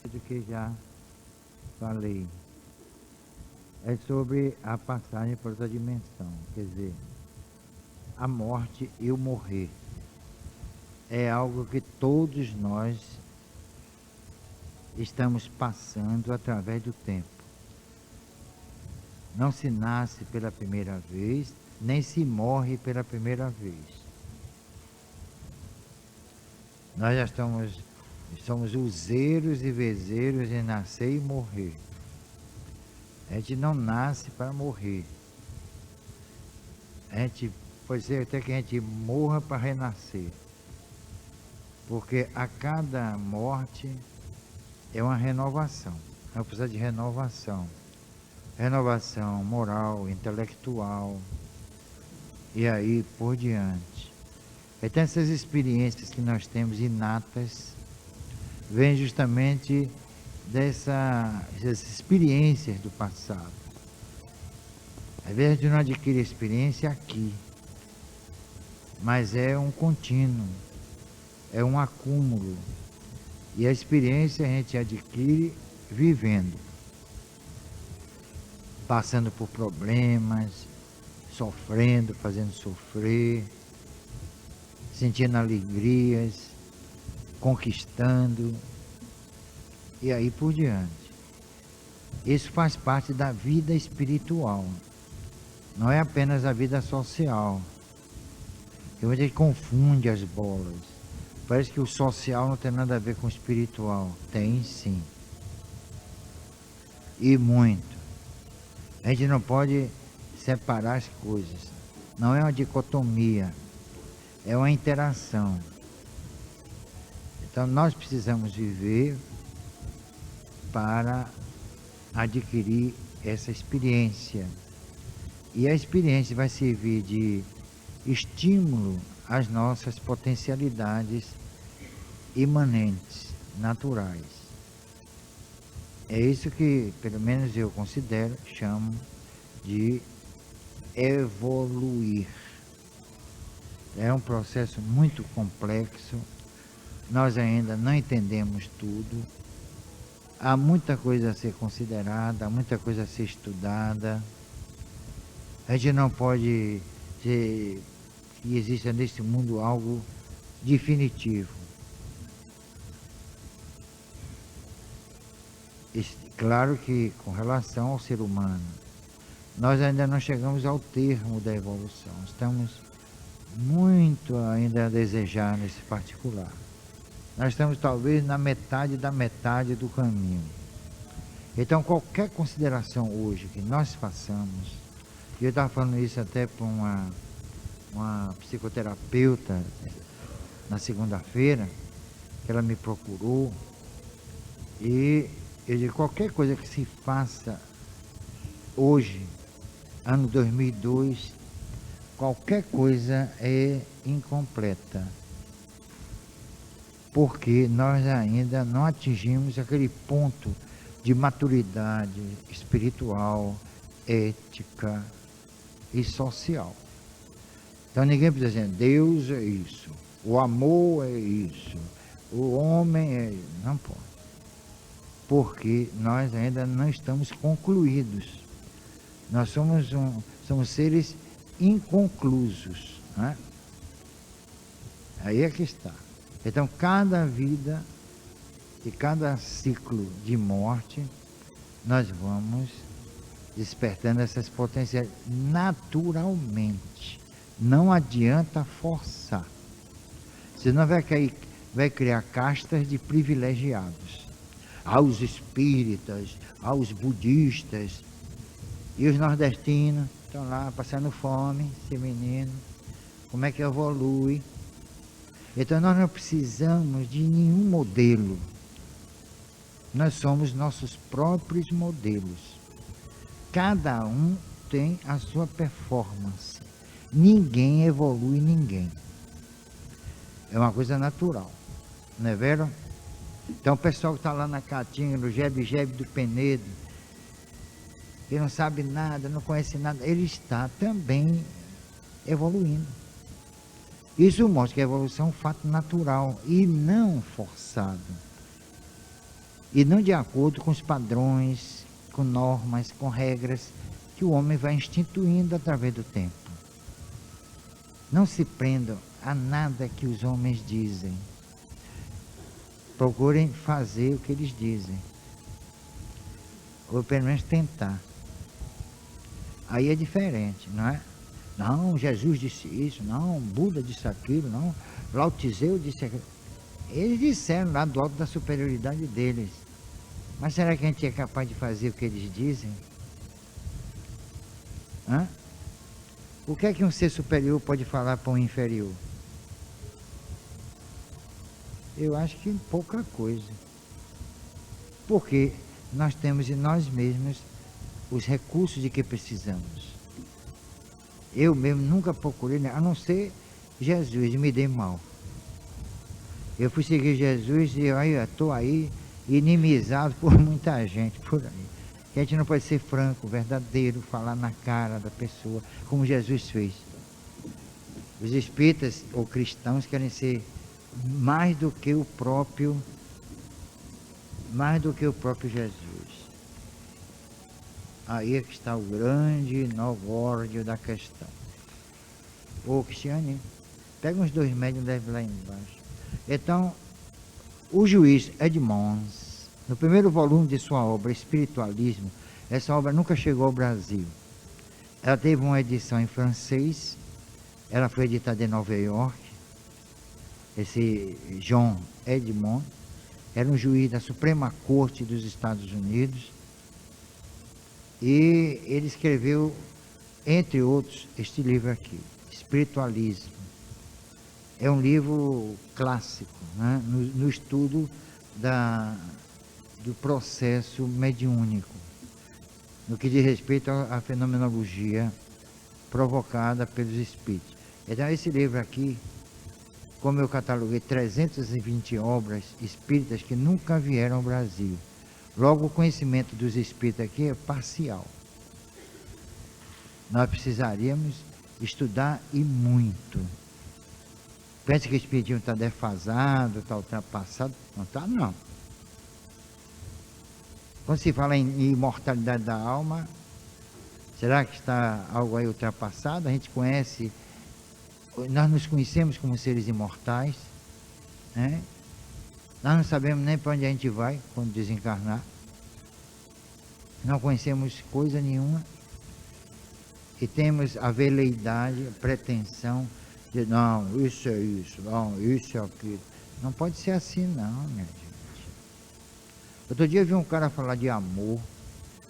do que já falei. É sobre a passagem para outra dimensão, quer dizer, a morte e o morrer. É algo que todos nós estamos passando através do tempo. Não se nasce pela primeira vez, nem se morre pela primeira vez. Nós já somos useiros e vezeiros em nascer e morrer. A gente não nasce para morrer. Pode ser até que a gente morra para renascer. Porque a cada morte é uma renovação. Nós precisamos de renovação. Renovação moral, intelectual e aí por diante. Então essas experiências que nós temos inatas vêm justamente dessas experiências do passado. Às vezes a gente não adquire experiência aqui, mas é um contínuo, é um acúmulo. E a experiência a gente adquire vivendo, passando por problemas, sofrendo, fazendo sofrer, sentindo alegrias, conquistando, e aí por diante. Isso faz parte da vida espiritual, não é apenas a vida social. A gente confunde as bolas. Parece que o social não tem nada a ver com o espiritual. Tem sim. E muito. A gente não pode separar as coisas. Não é uma dicotomia. É uma interação. Então nós precisamos viver para adquirir essa experiência. E a experiência vai servir de estímulo às nossas potencialidades imanentes, naturais. É isso que, pelo menos eu considero, chamo de evoluir. É um processo muito complexo, nós ainda não entendemos tudo, há muita coisa a ser considerada, há muita coisa a ser estudada. A gente não pode dizer que exista neste mundo algo definitivo. Claro que com relação ao ser humano, nós ainda não chegamos ao termo da evolução, estamos muito ainda a desejar nesse particular. Nós estamos talvez na metade da metade do caminho. Então qualquer consideração hoje que nós façamos, e eu estava falando isso até para uma psicoterapeuta na segunda-feira, que ela me procurou, e eu digo, qualquer coisa que se faça hoje, ano 2002, qualquer coisa é incompleta, porque nós ainda não atingimos aquele ponto de maturidade espiritual, ética e social. Então ninguém precisa dizer, Deus é isso, o amor é isso, o homem é isso. Não pode. Porque nós ainda não estamos concluídos. Nós somos seres inconclusos. Né? Aí é que está. Então cada vida e cada ciclo de morte, nós vamos despertando essas potências naturalmente. Não adianta forçar. Senão vai criar castas de privilegiados. Aos espíritas, aos budistas. E os nordestinos estão lá passando fome, esse menino. Como é que evolui? Então nós não precisamos de nenhum modelo. Nós somos nossos próprios modelos. Cada um tem a sua performance. Ninguém evolui ninguém. É uma coisa natural, não é verdade? Então o pessoal que está lá na Caatinga, no Jebe do Penedo, que não sabe nada, não conhece nada, ele está também evoluindo. Isso mostra que a evolução é um fato natural e não forçado. e não de acordo com os padrões, com normas, com regras que o homem vai instituindo através do tempo. Não se prendam a nada que os homens dizem. Procurem fazer o que eles dizem, ou pelo menos tentar. Aí é diferente, não é? Não, Jesus disse isso, não, Buda disse aquilo, não, Lao Tse disse aquilo. Eles disseram lá do alto da superioridade deles. Mas será que a gente é capaz de fazer o que eles dizem? Hã? O que é que um ser superior pode falar para um inferior? Eu acho que pouca coisa. Porque nós temos em nós mesmos os recursos de que precisamos. Eu mesmo nunca procurei, a não ser Jesus, me dei mal. Eu fui seguir Jesus e aí estou aí inimizado por muita gente por aí. Que a gente não pode ser franco, verdadeiro, falar na cara da pessoa, como Jesus fez. Os espíritas ou cristãos querem ser mais do que o próprio Jesus. Aí é que está o grande novórdio da questão. Ô Cristiane, pega uns 2 médios e leve lá embaixo. Então, o juiz Edmonds, no primeiro volume de sua obra Espiritualismo, essa obra nunca chegou ao Brasil. Ela teve uma edição em francês, ela foi editada em Nova York. Esse John Edmonds era um juiz da Suprema Corte dos Estados Unidos e ele escreveu, entre outros, este livro aqui, Espiritualismo. É um livro clássico, né? no estudo do processo mediúnico, no que diz respeito à fenomenologia provocada pelos espíritos. Então, esse livro aqui, como eu cataloguei 320 obras espíritas que nunca vieram ao Brasil, logo o conhecimento dos espíritos aqui é parcial. Nós precisaríamos estudar e muito. Pensa que o espiritismo está defasado, está ultrapassado? Não está, não. Quando se fala em imortalidade da alma, será que está algo aí ultrapassado? A gente conhece, nós nos conhecemos como seres imortais, né? Nós não sabemos nem para onde a gente vai quando desencarnar. Não conhecemos coisa nenhuma. E temos a veleidade, a pretensão de, não, isso é isso, não, isso é aquilo. Não pode ser assim não, minha gente. Outro dia eu vi um cara falar de amor,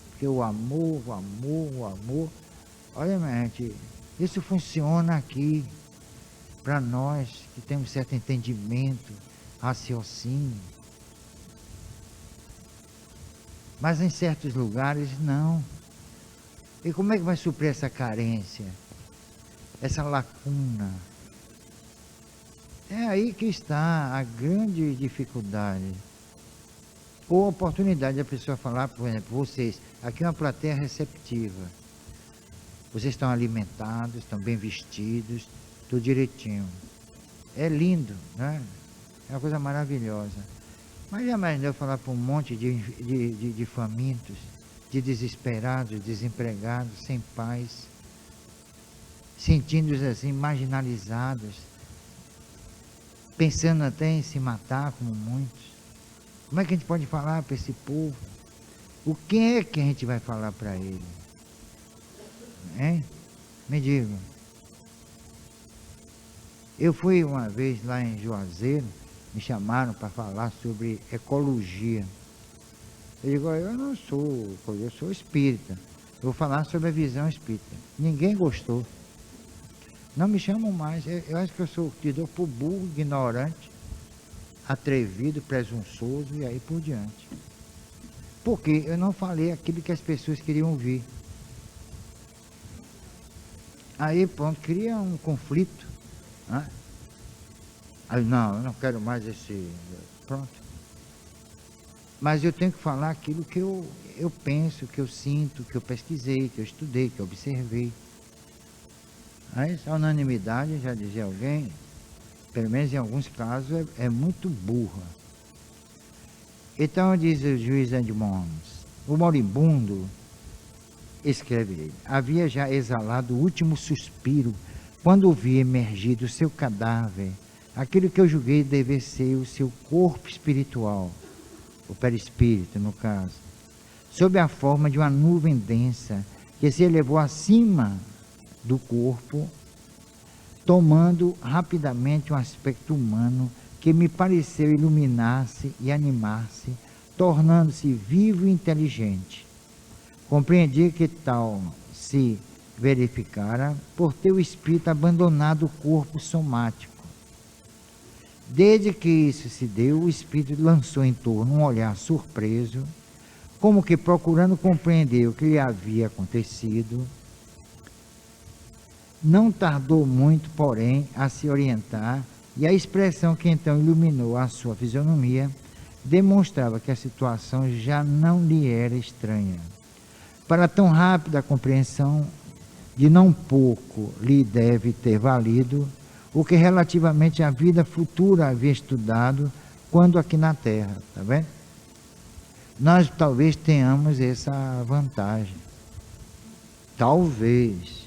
porque o amor, olha, minha gente, isso funciona aqui, para nós que temos certo entendimento, raciocínio. Mas em certos lugares, não. E como é que vai suprir essa carência, essa lacuna? É aí que está a grande dificuldade. Ou a oportunidade da pessoa falar, por exemplo, vocês, aqui é uma plateia receptiva. Vocês estão alimentados, estão bem vestidos, tudo direitinho. É lindo, né? É uma coisa maravilhosa. Mas já imaginou falar para um monte de famintos, de desesperados, desempregados, sem paz, sentindo-se assim, marginalizados, pensando até em se matar, como muitos. Como é que a gente pode falar para esse povo? O que é que a gente vai falar para ele? Hein? Me digam. Eu fui uma vez lá em Juazeiro, me chamaram para falar sobre ecologia. Eu digo, eu não sou, eu sou espírita. Eu vou falar sobre a visão espírita. Ninguém gostou. Não me chamam mais. Eu acho que eu sou tido por burro, ignorante, atrevido, presunçoso e aí por diante. Porque eu não falei aquilo que as pessoas queriam ouvir. Aí pronto, cria um conflito. Né? Aí não, eu não quero mais esse... Pronto. Mas eu tenho que falar aquilo que eu penso, que eu sinto, que eu pesquisei, que eu estudei, que eu observei. Aí essa unanimidade, já dizia alguém, pelo menos em alguns casos, é muito burra. Então diz o juiz Edmonds, o moribundo, escreve ele, havia já exalado o último suspiro quando vi emergir do seu cadáver aquilo que eu julguei dever ser o seu corpo espiritual, o perispírito no caso, sob a forma de uma nuvem densa que se elevou acima do corpo, tomando rapidamente um aspecto humano que me pareceu iluminar-se e animar-se, tornando-se vivo e inteligente. Compreendi que tal se verificara por ter o espírito abandonado o corpo somático. Desde que isso se deu, o espírito lançou em torno um olhar surpreso, como que procurando compreender o que lhe havia acontecido. Não tardou muito, porém, a se orientar, e a expressão que então iluminou a sua fisionomia demonstrava que a situação já não lhe era estranha. Para tão rápida compreensão, de não pouco lhe deve ter valido o que relativamente à vida futura havia estudado quando aqui na Terra, tá vendo? Nós talvez tenhamos essa vantagem. Talvez.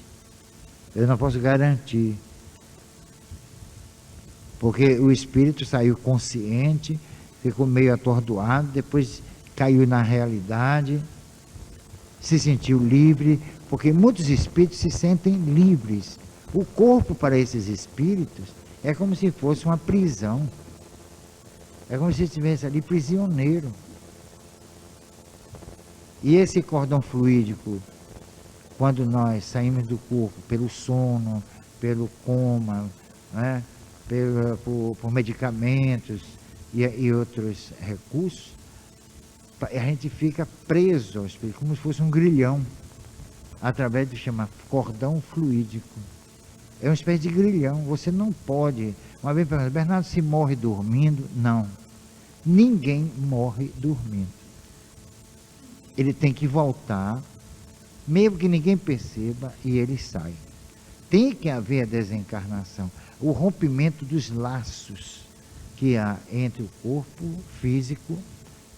Eu não posso garantir. Porque o espírito saiu consciente, ficou meio atordoado, depois caiu na realidade, se sentiu livre, porque muitos espíritos se sentem livres. O corpo para esses espíritos é como se fosse uma prisão. É como se estivesse ali prisioneiro. E esse cordão fluídico, quando nós saímos do corpo pelo sono, pelo coma, né, por medicamentos e outros recursos, a gente fica preso ao espírito, como se fosse um grilhão, através do chamado cordão fluídico. É uma espécie de grilhão, você não pode. Uma vez perguntaram, Bernardo, se morre dormindo? Não, ninguém morre dormindo. Ele tem que voltar, mesmo que ninguém perceba, e ele sai. Tem que haver a desencarnação, o rompimento dos laços que há entre o corpo físico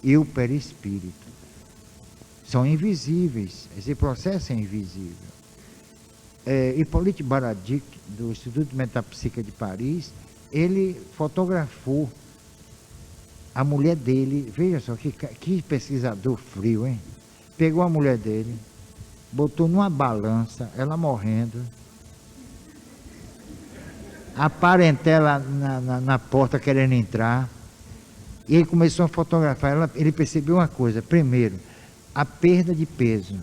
e o perispírito. São invisíveis, esse processo é invisível. Hippolyte Baradic, do Instituto de Metapsíquica de Paris, ele fotografou a mulher dele, veja só que pesquisador frio, hein? Pegou a mulher dele, botou numa balança, ela morrendo, a parentela na porta querendo entrar, e ele começou a fotografar ela. Ele percebeu uma coisa: primeiro, a perda de peso.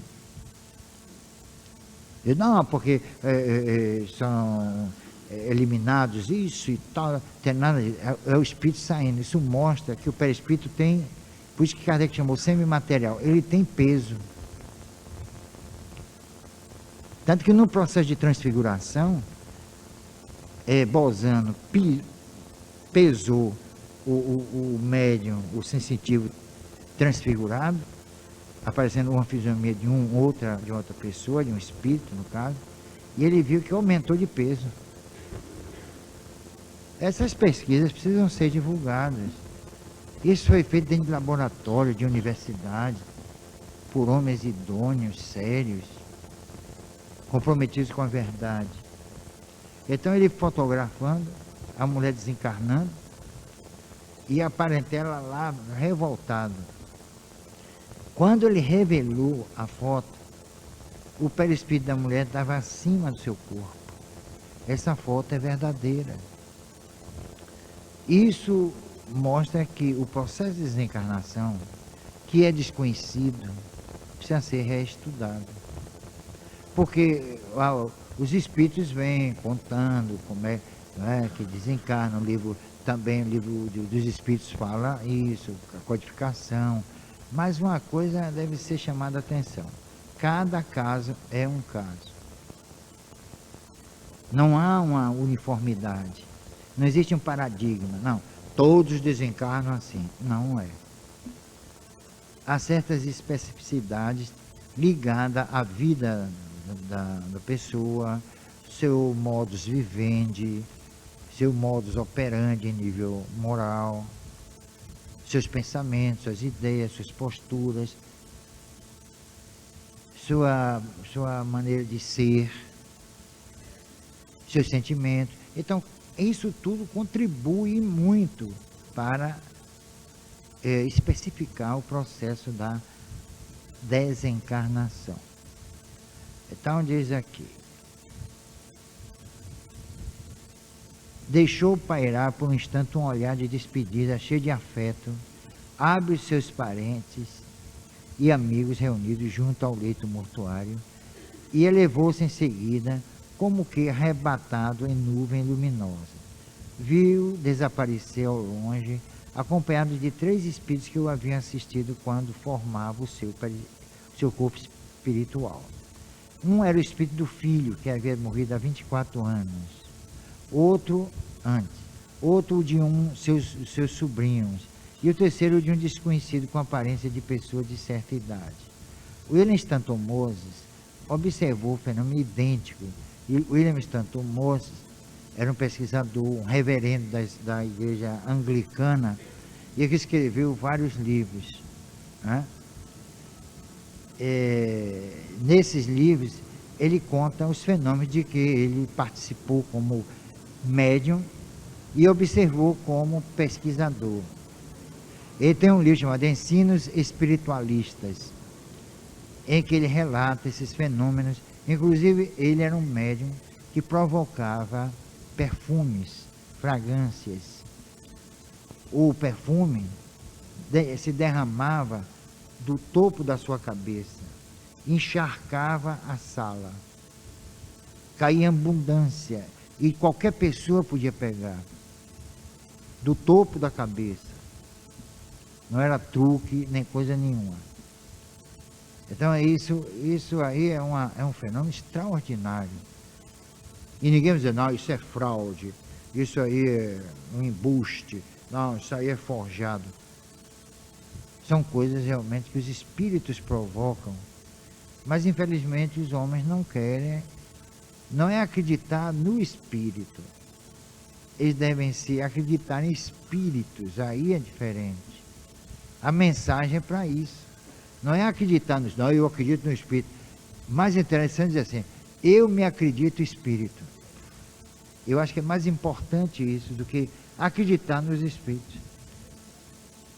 Ele, não, porque são eliminados isso e tal, tem nada, é o espírito saindo. Isso mostra que o perispírito tem, por isso que Kardec chamou semimaterial, ele tem peso. Tanto que no processo de transfiguração, Bolzano pesou o médium, o sensitivo transfigurado, aparecendo uma fisionomia de outra pessoa, de um espírito no caso, e ele viu que aumentou de peso. Essas pesquisas precisam ser divulgadas. Isso foi feito dentro de laboratório, de universidade, por homens idôneos, sérios, comprometidos com a verdade. Então ele fotografando a mulher desencarnando e a parentela lá revoltada. Quando ele revelou a foto, o perispírito da mulher estava acima do seu corpo. Essa foto é verdadeira. Isso mostra que o processo de desencarnação, que é desconhecido, precisa ser reestudado. Porque os espíritos vêm contando como é, né, que desencarnam. Também o livro dos espíritos fala isso, a codificação. Mas uma coisa deve ser chamada a atenção: cada caso é um caso. Não há uma uniformidade, não existe um paradigma, não. Todos desencarnam assim, não é. Há certas especificidades ligadas à vida da pessoa, seu modus vivendi, seu modus operandi em nível moral, seus pensamentos, suas ideias, suas posturas, sua maneira de ser, seus sentimentos. Então, isso tudo contribui muito para especificar o processo da desencarnação. Então, diz aqui: deixou pairar por um instante um olhar de despedida, cheio de afeto, abre os seus parentes e amigos reunidos junto ao leito mortuário e elevou-se em seguida, como que arrebatado em nuvem luminosa. Viu desaparecer ao longe, acompanhado de 3 espíritos que o haviam assistido quando formava o seu corpo espiritual. Um era o espírito do filho, que havia morrido há 24 anos. Outro antes. Outro de seus sobrinhos. E o terceiro de um desconhecido com aparência de pessoa de certa idade. William Stanton Moses observou o fenômeno idêntico. E William Stanton Moses era um pesquisador, um reverendo da igreja anglicana, e que escreveu vários livros, né? Nesses livros ele conta os fenômenos de que ele participou como médium e observou como pesquisador. Ele tem um livro chamado Ensinos Espiritualistas, em que ele relata esses fenômenos. Inclusive, ele era um médium que provocava perfumes, fragrâncias. O perfume se derramava do topo da sua cabeça, encharcava a sala, caía em abundância e qualquer pessoa podia pegar, do topo da cabeça. Não era truque nem coisa nenhuma. Então isso aí é um fenômeno extraordinário. E ninguém vai dizer: não, isso é fraude, isso aí é um embuste, não, isso aí é forjado. São coisas realmente que os espíritos provocam, mas infelizmente os homens não querem, não é acreditar no espírito. Eles devem acreditar em espíritos, aí é diferente. A mensagem é para isso. Não é acreditar nos, não, eu acredito no espírito. Mais interessante dizer assim: eu me acredito espírito. Eu acho que é mais importante isso do que acreditar nos espíritos.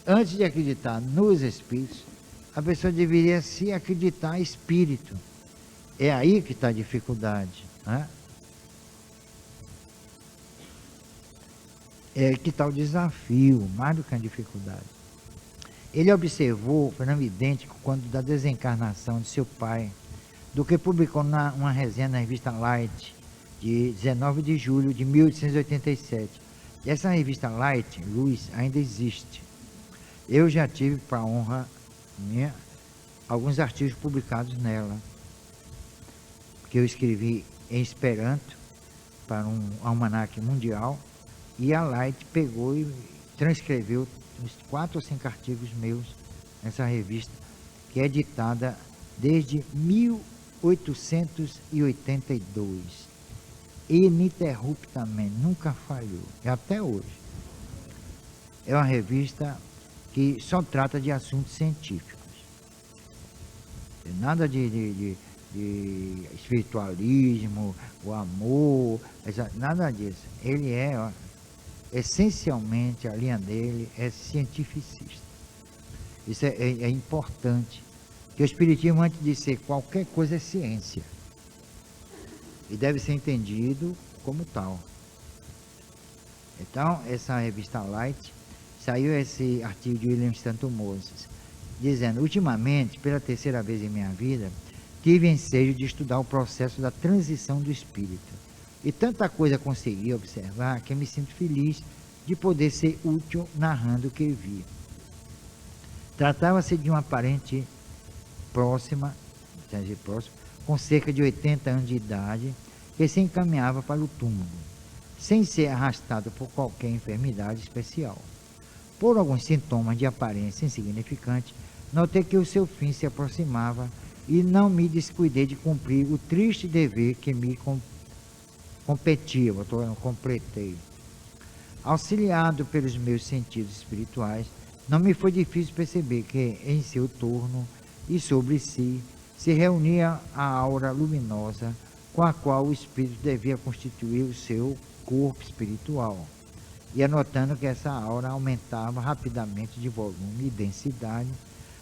Antes de acreditar nos espíritos, a pessoa deveria se acreditar espírito. É aí que está a dificuldade, né? É aí que está o desafio, mais do que a dificuldade. Ele observou o fenômeno idêntico quando da desencarnação de seu pai, do que publicou uma resenha na revista Light, de 19 de julho de 1887. E essa revista Light, Luz, ainda existe. Eu já tive, para honra minha, alguns artigos publicados nela, que eu escrevi em Esperanto para um almanaque mundial, e a Light pegou e transcreveu uns 4 ou 5 artigos meus nessa revista, que é editada desde 1882, ininterruptamente, nunca falhou, e até hoje. É uma revista que só trata de assuntos científicos, nada de espiritualismo, o amor, nada disso. Ele é, essencialmente, a linha dele é cientificista. Isso é importante, que o espiritismo, antes de ser qualquer coisa, é ciência, e deve ser entendido como tal. Então, essa revista Light, saiu esse artigo de William Stanton Moses, dizendo: ultimamente, pela 3ª vez em minha vida, tive ensejo de estudar o processo da transição do espírito, e tanta coisa consegui observar que me sinto feliz de poder ser útil narrando o que vi. Tratava-se de uma parente próxima, com cerca de 80 anos de idade, que se encaminhava para o túmulo, sem ser arrastado por qualquer enfermidade especial. Por alguns sintomas de aparência insignificante, notei que o seu fim se aproximava e não me descuidei de cumprir o triste dever que me competia, completei. Auxiliado pelos meus sentidos espirituais, Não me foi difícil perceber que em seu torno e sobre si se reunia a aura luminosa com a qual o espírito devia constituir o seu corpo espiritual. Ia notando que essa aura aumentava rapidamente de volume e densidade,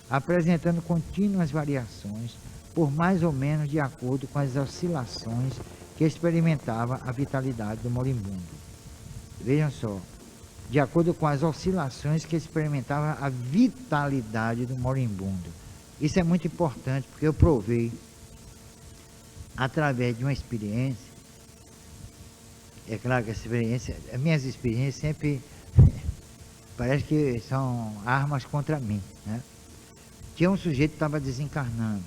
apresentando contínuas variações, por mais ou menos de acordo com as oscilações que experimentava a vitalidade do moribundo. Vejam só, de acordo com as oscilações que experimentava a vitalidade do moribundo. Isso é muito importante, porque eu provei, através de uma experiência. É claro que as minhas experiências sempre parece que são armas contra mim, né? Tinha um sujeito que estava desencarnando,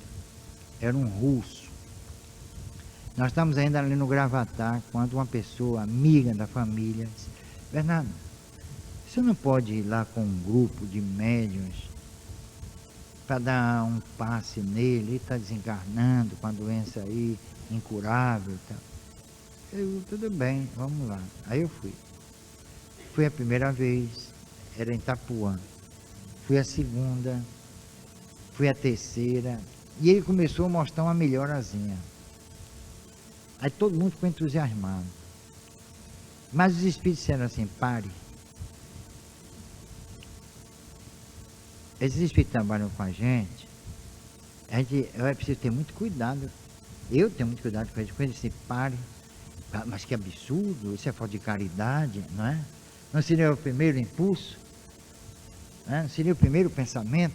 era um russo. Nós estamos ainda ali no Gravatá, quando uma pessoa amiga da família disse: Bernardo, você não pode ir lá com um grupo de médiuns para dar um passe nele? Ele está desencarnando com a doença aí incurável e tal. Eu, tudo bem, vamos lá. Aí eu fui. Fui a primeira vez, era em Itapuã. Fui a segunda, fui a terceira, e ele começou a mostrar uma melhorazinha. Aí todo mundo ficou entusiasmado. Mas os espíritos disseram assim: pare. Esses espíritos trabalham com a gente é preciso ter muito cuidado. Eu tenho muito cuidado com eles, assim, pare. Mas que absurdo, isso é falta de caridade, não é? Não seria o primeiro impulso? Não seria o primeiro pensamento?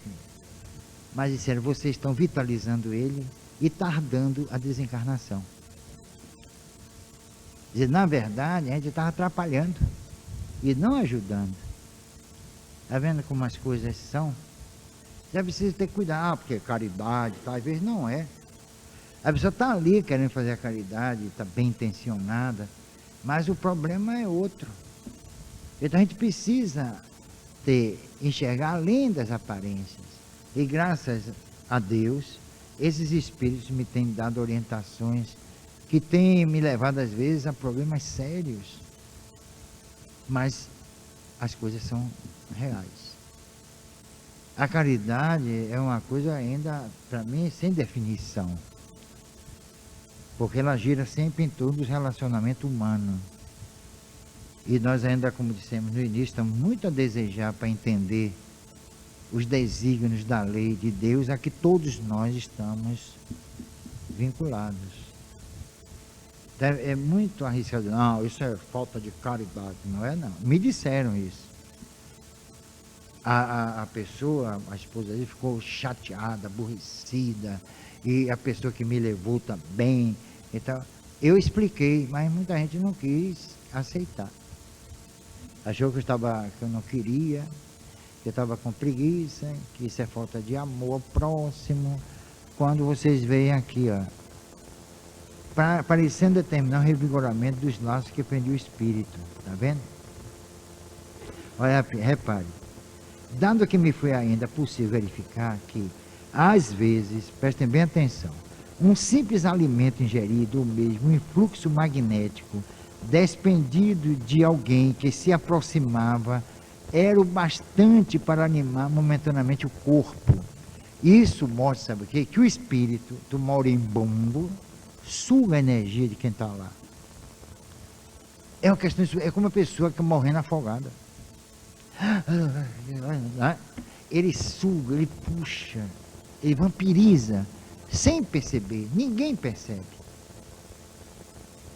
Mas disseram: vocês estão vitalizando ele e tardando a desencarnação. Dizer, na verdade, a gente estava atrapalhando e não ajudando. Está vendo como as coisas são? Já precisa ter cuidado, porque caridade, talvez não é. A pessoa está ali querendo fazer a caridade, está bem intencionada, mas o problema é outro. Então a gente precisa enxergar além das aparências. E graças a Deus, esses espíritos me têm dado orientações que têm me levado às vezes a problemas sérios. Mas as coisas são reais. A caridade é uma coisa ainda, para mim, sem definição. Porque ela gira sempre em torno do relacionamento humano. E nós ainda, como dissemos no início, estamos muito a desejar para entender os desígnios da lei de Deus a que todos nós estamos vinculados. Então, é muito arriscado. Não, isso é falta de caridade. Não é, não. Me disseram isso. A pessoa, a esposa dele, ficou chateada, aborrecida. E a pessoa que me levou também. Então, eu expliquei, mas muita gente não quis aceitar. Achou que eu não queria, que eu estava com preguiça, que isso é falta de amor próximo. Quando vocês veem aqui, ó, parecendo determinar o revigoramento dos laços que prendiam o espírito, tá vendo? Olha, repare, dado que me foi ainda possível verificar que, às vezes, prestem bem atenção, um simples alimento ingerido, ou mesmo um influxo magnético despendido de alguém que se aproximava, era o bastante para animar momentaneamente o corpo. Isso mostra, sabe o quê? Que o espírito do moribundo suga a energia de quem está lá. É uma questão, é como uma pessoa que morrendo afogada. Ele suga, ele puxa, ele vampiriza, sem perceber, ninguém percebe.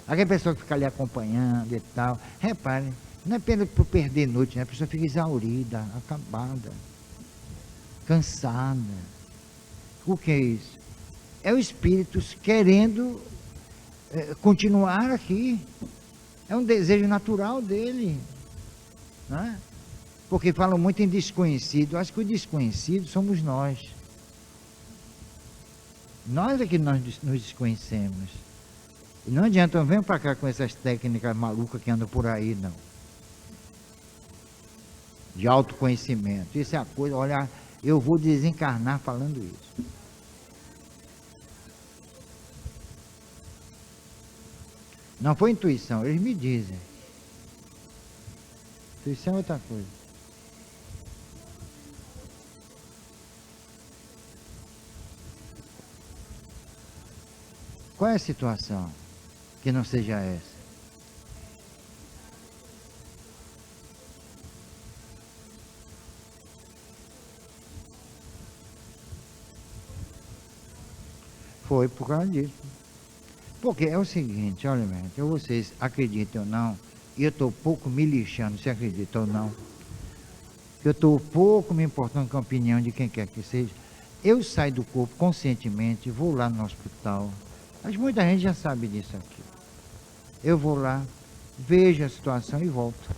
Aquela pessoa que fica ali acompanhando e tal, reparem, não é apenas por perder noite, né? A pessoa fica exaurida, acabada, cansada. O que é isso? É o espírito querendo continuar aqui. É um desejo natural dele, não é? Porque falam muito em desconhecido. Acho que o desconhecido somos nós. Nós é que nós nos desconhecemos. E não adianta, não venham para cá com essas técnicas malucas que andam por aí, não. De autoconhecimento. Isso é a coisa, olha, eu vou desencarnar falando isso. Não foi intuição, eles me dizem. Intuição é outra coisa. Qual é a situação que não seja essa? Foi por causa disso. Porque é o seguinte, olha, minha gente, vocês acreditem ou não, e eu estou pouco me lixando, se acreditam ou não, eu estou pouco me importando com a opinião de quem quer que seja. Eu saio do corpo conscientemente, vou lá no hospital, mas muita gente já sabe disso aqui. Eu vou lá, vejo a situação e volto.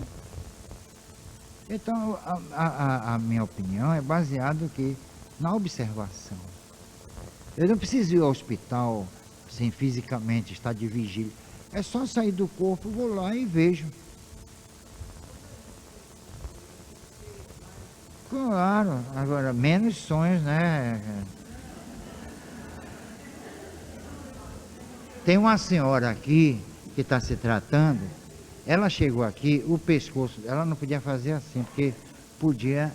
Então, a minha opinião é baseada aqui na observação. Eu não preciso ir ao hospital sem fisicamente estar de vigília. É só sair do corpo, vou lá e vejo. Claro, agora menos sonhos, né? Tem uma senhora aqui que está se tratando, ela chegou aqui, o pescoço, ela não podia fazer assim, porque podia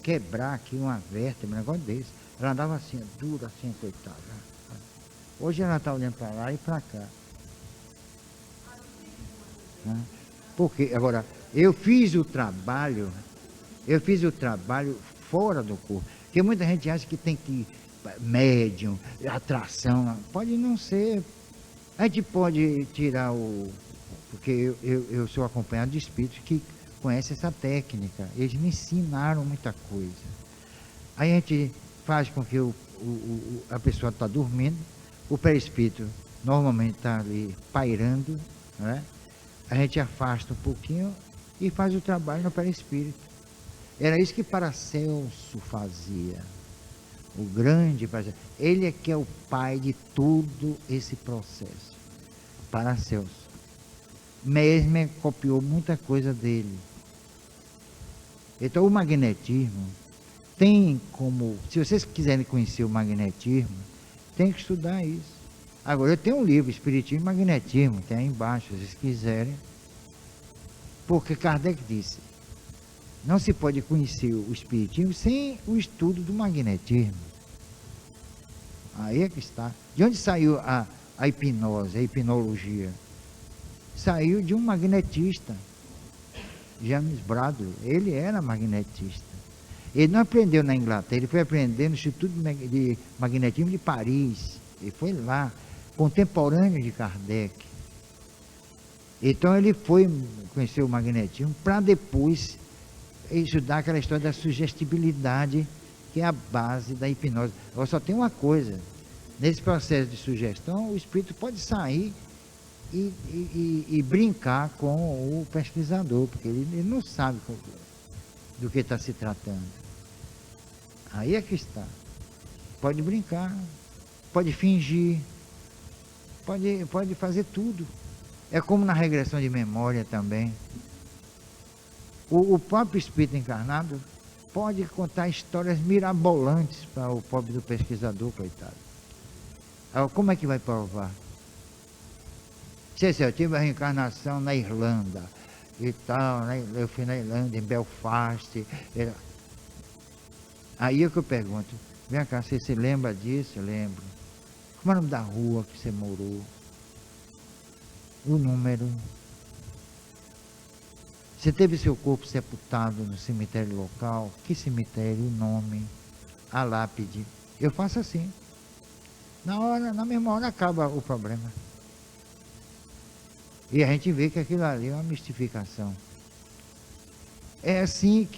quebrar aqui uma vértebra, um negócio desse. Ela andava assim, dura assim, coitada. Hoje ela está olhando para lá e para cá. Né? Porque, agora, eu fiz o trabalho fora do corpo. Porque muita gente acha que tem que médium, atração. Pode não ser. A gente pode tirar o. Porque eu sou acompanhado de espíritos que conhecem essa técnica. Eles me ensinaram muita coisa. Aí a gente faz com que a pessoa está dormindo, o perispírito normalmente está ali pairando, né? A gente afasta um pouquinho e faz o trabalho no perispírito. Era isso que Paracelso fazia. O grande Paracelso. Ele é que é o pai de todo esse processo. Paracelso. Mesmer copiou muita coisa dele. Então o magnetismo tem como, se vocês quiserem conhecer o magnetismo, tem que estudar isso. Agora eu tenho um livro, Espiritismo e Magnetismo, tem aí embaixo, se vocês quiserem. Porque Kardec disse, não se pode conhecer o Espiritismo sem o estudo do magnetismo. Aí é que está. De onde saiu a hipnose, a hipnologia? Saiu de um magnetista, James Bradley. Ele era magnetista. Ele não aprendeu na Inglaterra, ele foi aprender no Instituto de Magnetismo de Paris. Ele foi lá, contemporâneo de Kardec. Então ele foi conhecer o magnetismo para depois estudar aquela história da sugestibilidade, que é a base da hipnose. Agora só tem uma coisa, nesse processo de sugestão, o espírito pode sair e brincar com o pesquisador, porque ele não sabe do que está se tratando. Aí é que está. Pode brincar, pode fingir, pode fazer tudo. É como na regressão de memória também. O próprio espírito encarnado pode contar histórias mirabolantes para o pobre do pesquisador, coitado. Agora, como é que vai provar? Se eu tive a reencarnação na Irlanda e tal, né? Eu fui na Irlanda, em Belfast. Aí é que eu pergunto, vem cá, você se lembra disso? Eu lembro. Como é o nome da rua que você morou? O número. Você teve seu corpo sepultado no cemitério local? Que cemitério? O nome? A lápide? Eu faço assim. Na mesma hora acaba o problema. E a gente vê que aquilo ali é uma mistificação. É assim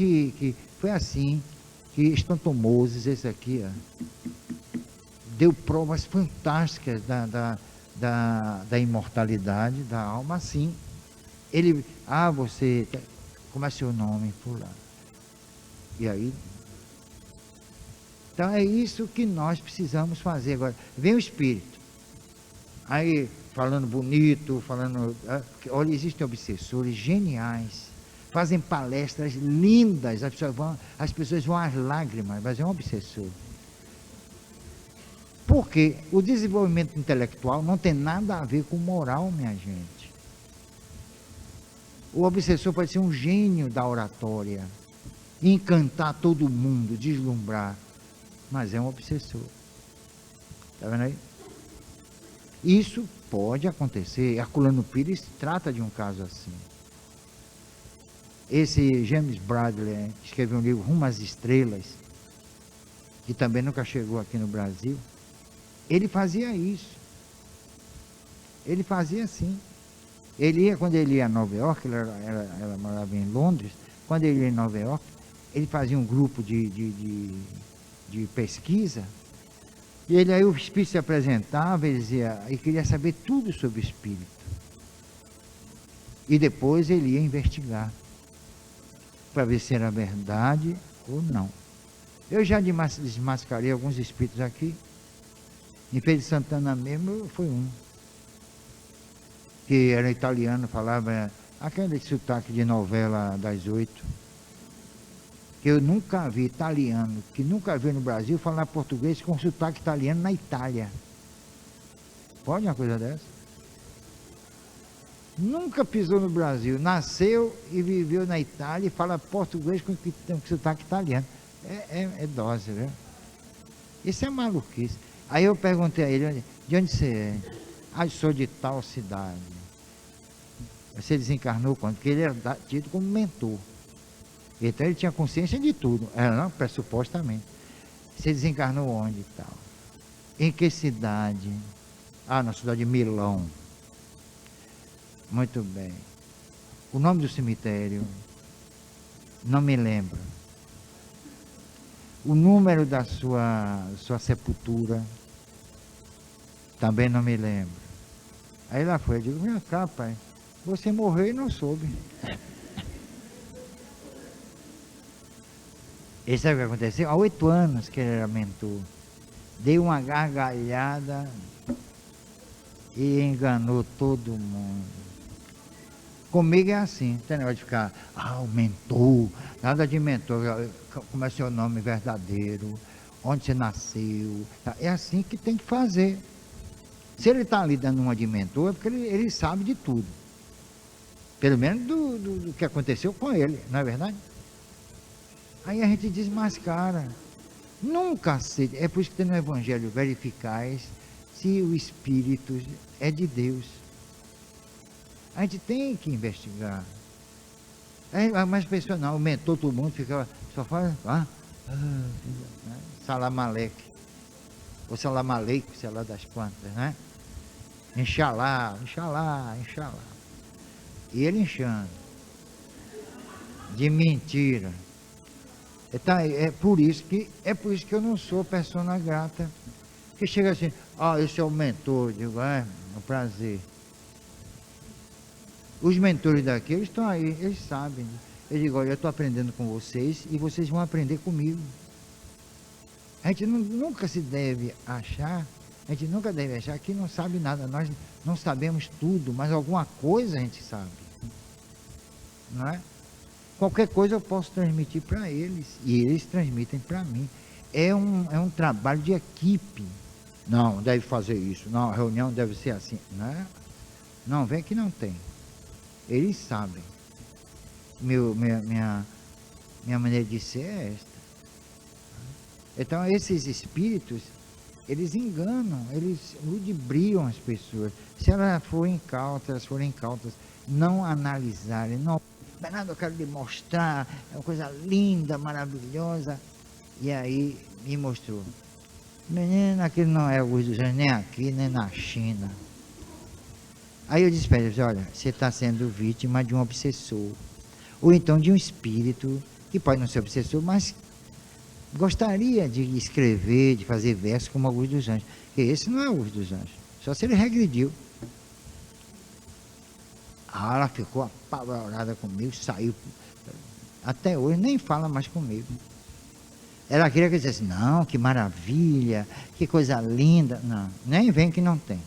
foi assim que Stanton Moses, esse aqui, ó, deu provas fantásticas da imortalidade da alma, assim. Ele, você, como é seu nome? Fulano. E aí, então é isso que nós precisamos fazer agora. Vem o espírito, aí falando bonito, olha, existem obsessores geniais, fazem palestras lindas, as pessoas vão às lágrimas, mas é um obsessor. Porque o desenvolvimento intelectual não tem nada a ver com moral, minha gente. O obsessor pode ser um gênio da oratória, encantar todo mundo, deslumbrar, mas é um obsessor. Está vendo aí? Isso pode acontecer. Herculano Pires trata de um caso assim. Esse James Bradley escreveu um livro, Rumo às Estrelas, que também nunca chegou aqui no Brasil. Ele fazia isso. Ele fazia assim. Ele ia, quando ele ia a Nova York, ela morava em Londres, quando ele ia em Nova York, ele fazia um grupo de pesquisa, e ele, aí o espírito se apresentava, ele dizia, e queria saber tudo sobre o espírito. E depois ele ia investigar, para ver se era verdade ou não. Eu já desmascarei alguns espíritos aqui. Em Feira de Santana mesmo, foi um que era italiano, falava aquele sotaque de novela das 8, que eu nunca vi italiano, que nunca vi no Brasil, falar português com sotaque italiano na Itália. Pode uma coisa dessa? Nunca pisou no Brasil, nasceu e viveu na Itália e fala português com sotaque italiano. É dose, viu? Isso é maluquice. Aí eu perguntei a ele, de onde você é? Ah, eu sou de tal cidade. Você desencarnou quando? Porque ele era tido como mentor. Então ele tinha consciência de tudo. Não, pressupostamente. Você desencarnou onde e tal? Em que cidade? Ah, na cidade de Milão. Muito bem. O nome do cemitério? Não me lembro. O número da sua sepultura? Também não me lembro. Aí lá foi, eu digo, vem cá, pai. Você morreu e não soube. E sabe o que aconteceu? Há 8 anos que ele era mentor. Deu uma gargalhada e enganou todo mundo. Comigo é assim, não tem negócio de ficar, o mentor, nada de mentor, como é seu nome verdadeiro, onde você nasceu. É assim que tem que fazer. Se ele está ali dando uma de mentor, é porque ele sabe de tudo. Pelo menos do que aconteceu com ele, não é verdade? Aí a gente desmascara. Nunca sei. É por isso que tem no Evangelho, verificais se o Espírito é de Deus. A gente tem que investigar. Mas pessoas não, o mentor, todo mundo fica, só fala, Salamaleque, ou Salamaleque, sei lá das plantas, né? Inxalá. E ele inchando. De mentira. Então, é por isso que eu não sou persona grata. Que chega assim, esse é o mentor, eu digo, é um prazer. Os mentores daqui, eles estão aí, eles sabem. Eu digo, olha, eu estou aprendendo com vocês e vocês vão aprender comigo. A gente nunca deve achar que não sabe nada. Nós não sabemos tudo, mas alguma coisa a gente sabe. Não é? Qualquer coisa eu posso transmitir para eles e eles transmitem para mim. É um trabalho de equipe. Não, deve fazer isso. Não, a reunião deve ser assim. Não é? Não, vem que não tem. Eles sabem. Minha maneira de ser é esta. Então, esses espíritos, eles enganam, eles ludibriam as pessoas. Se elas forem incautas, não analisarem, não, Bernardo, eu quero lhe mostrar, é uma coisa linda, maravilhosa. E aí, me mostrou. Menina, aquele não é o Augusto dos Anjos, nem aqui, nem na China. Aí eu disse para eles, olha, você está sendo vítima de um obsessor. Ou então de um espírito, que pode não ser obsessor, mas gostaria de escrever, de fazer versos como Augusto dos Anjos. Porque esse não é Augusto dos Anjos. Só se ele regrediu. Ela ficou apavorada comigo, saiu. Até hoje nem fala mais comigo. Ela queria que eu dissesse, não, que maravilha, que coisa linda. Não, nem vem que não tem.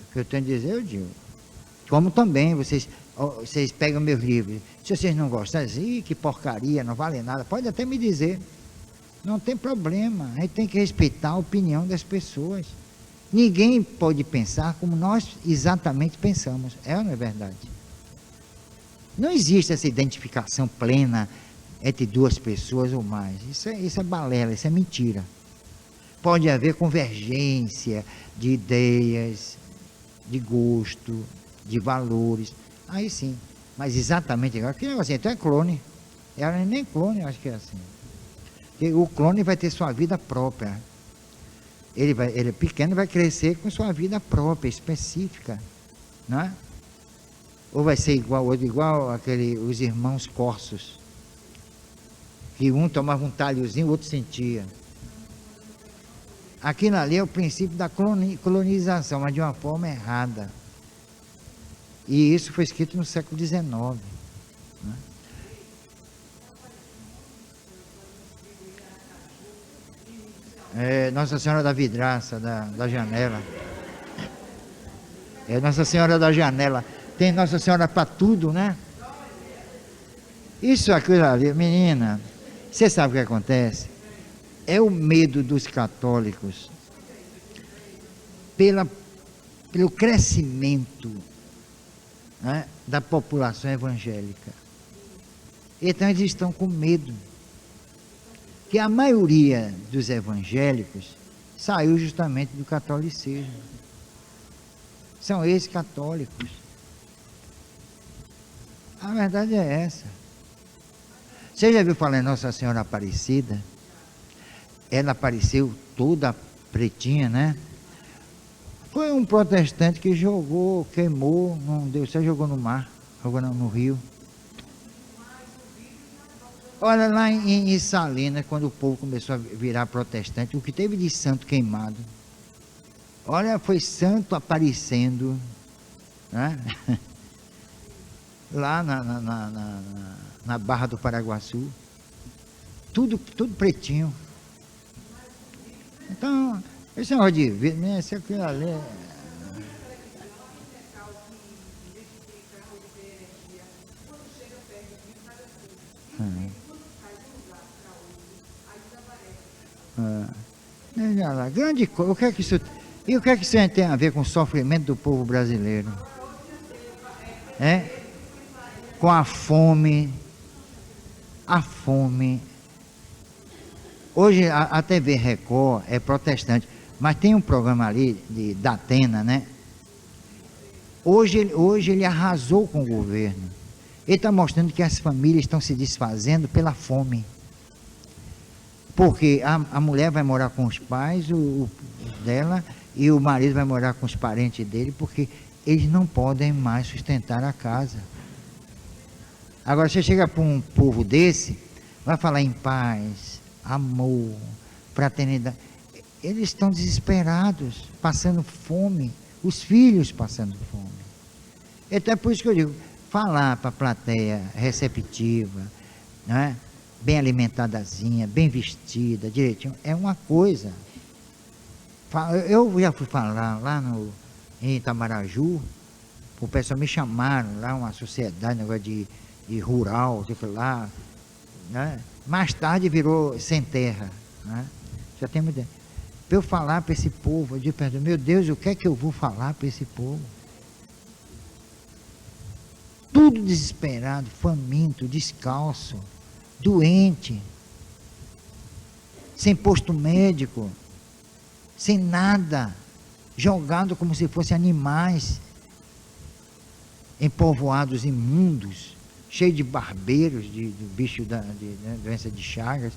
O que eu tenho a dizer, eu digo. Como também, vocês pegam meus livros. Se vocês não gostarem, dizem, que porcaria, não vale nada. Pode até me dizer. Não tem problema. A gente tem que respeitar a opinião das pessoas. Ninguém pode pensar como nós exatamente pensamos. É ou não é verdade? Não existe essa identificação plena entre duas pessoas ou mais. Isso é balela, isso é mentira. Pode haver convergência de ideias, de gosto, de valores. Aí sim. Mas exatamente igual. Que negócio assim, então é clone. Ela nem clone, eu acho que é assim. Porque o clone vai ter sua vida própria. Ele é pequeno, vai crescer com sua vida própria, específica. Não é? Ou vai ser igual os irmãos corsos. Que um tomava um talhozinho, o outro sentia. Aquilo ali é o princípio da colonização, mas de uma forma errada. E isso foi escrito no século XIX. Né? Nossa Senhora da Vidraça, da Janela. Nossa Senhora da Janela. Tem Nossa Senhora para tudo, né? Isso aquilo ali, menina, você sabe o que acontece? É o medo dos católicos pelo crescimento, né, da população evangélica. Então eles estão com medo. Que a maioria dos evangélicos saiu justamente do catolicismo. São ex-católicos. A verdade é essa. Você já viu falar em Nossa Senhora Aparecida? Ela apareceu toda pretinha, né? Foi um protestante que jogou, queimou, não deu certo, jogou no mar, jogou no rio. Olha lá em Salinas, quando o povo começou a virar protestante, o que teve de santo queimado. Olha, foi santo aparecendo, né? Lá na Barra do Paraguaçu. Tudo pretinho. Então, esse negócio de vida, né? Esse aqui ali veja lá, grande coisa. O que é que isso tem a ver com o sofrimento do povo brasileiro? Com a fome. A fome. Hoje a TV Record é protestante, mas tem um programa ali da Atena, né? Hoje ele arrasou com o governo. Ele está mostrando que as famílias estão se desfazendo pela fome. Porque a mulher vai morar com os pais dela e o marido vai morar com os parentes dele, porque eles não podem mais sustentar a casa. Agora, você chega para um povo desse, vai falar em paz, amor, fraternidade. Eles estão desesperados, passando fome, os filhos passando fome. Então é por isso que eu digo, falar para a plateia receptiva, né? Bem alimentadazinha, bem vestida, direitinho, é uma coisa. Eu já fui falar lá em Itamaraju, o pessoal me chamaram lá, uma sociedade, negócio de rural, lá, né? Mais tarde virou sem terra, né? Já tem muita. Para eu falar para esse povo, eu digo, meu Deus, o que é que eu vou falar para esse povo? Tudo desesperado, faminto, descalço, doente, sem posto médico, sem nada, jogado como se fossem animais, em povoados imundos, cheio de barbeiros, de bicho doença de Chagas.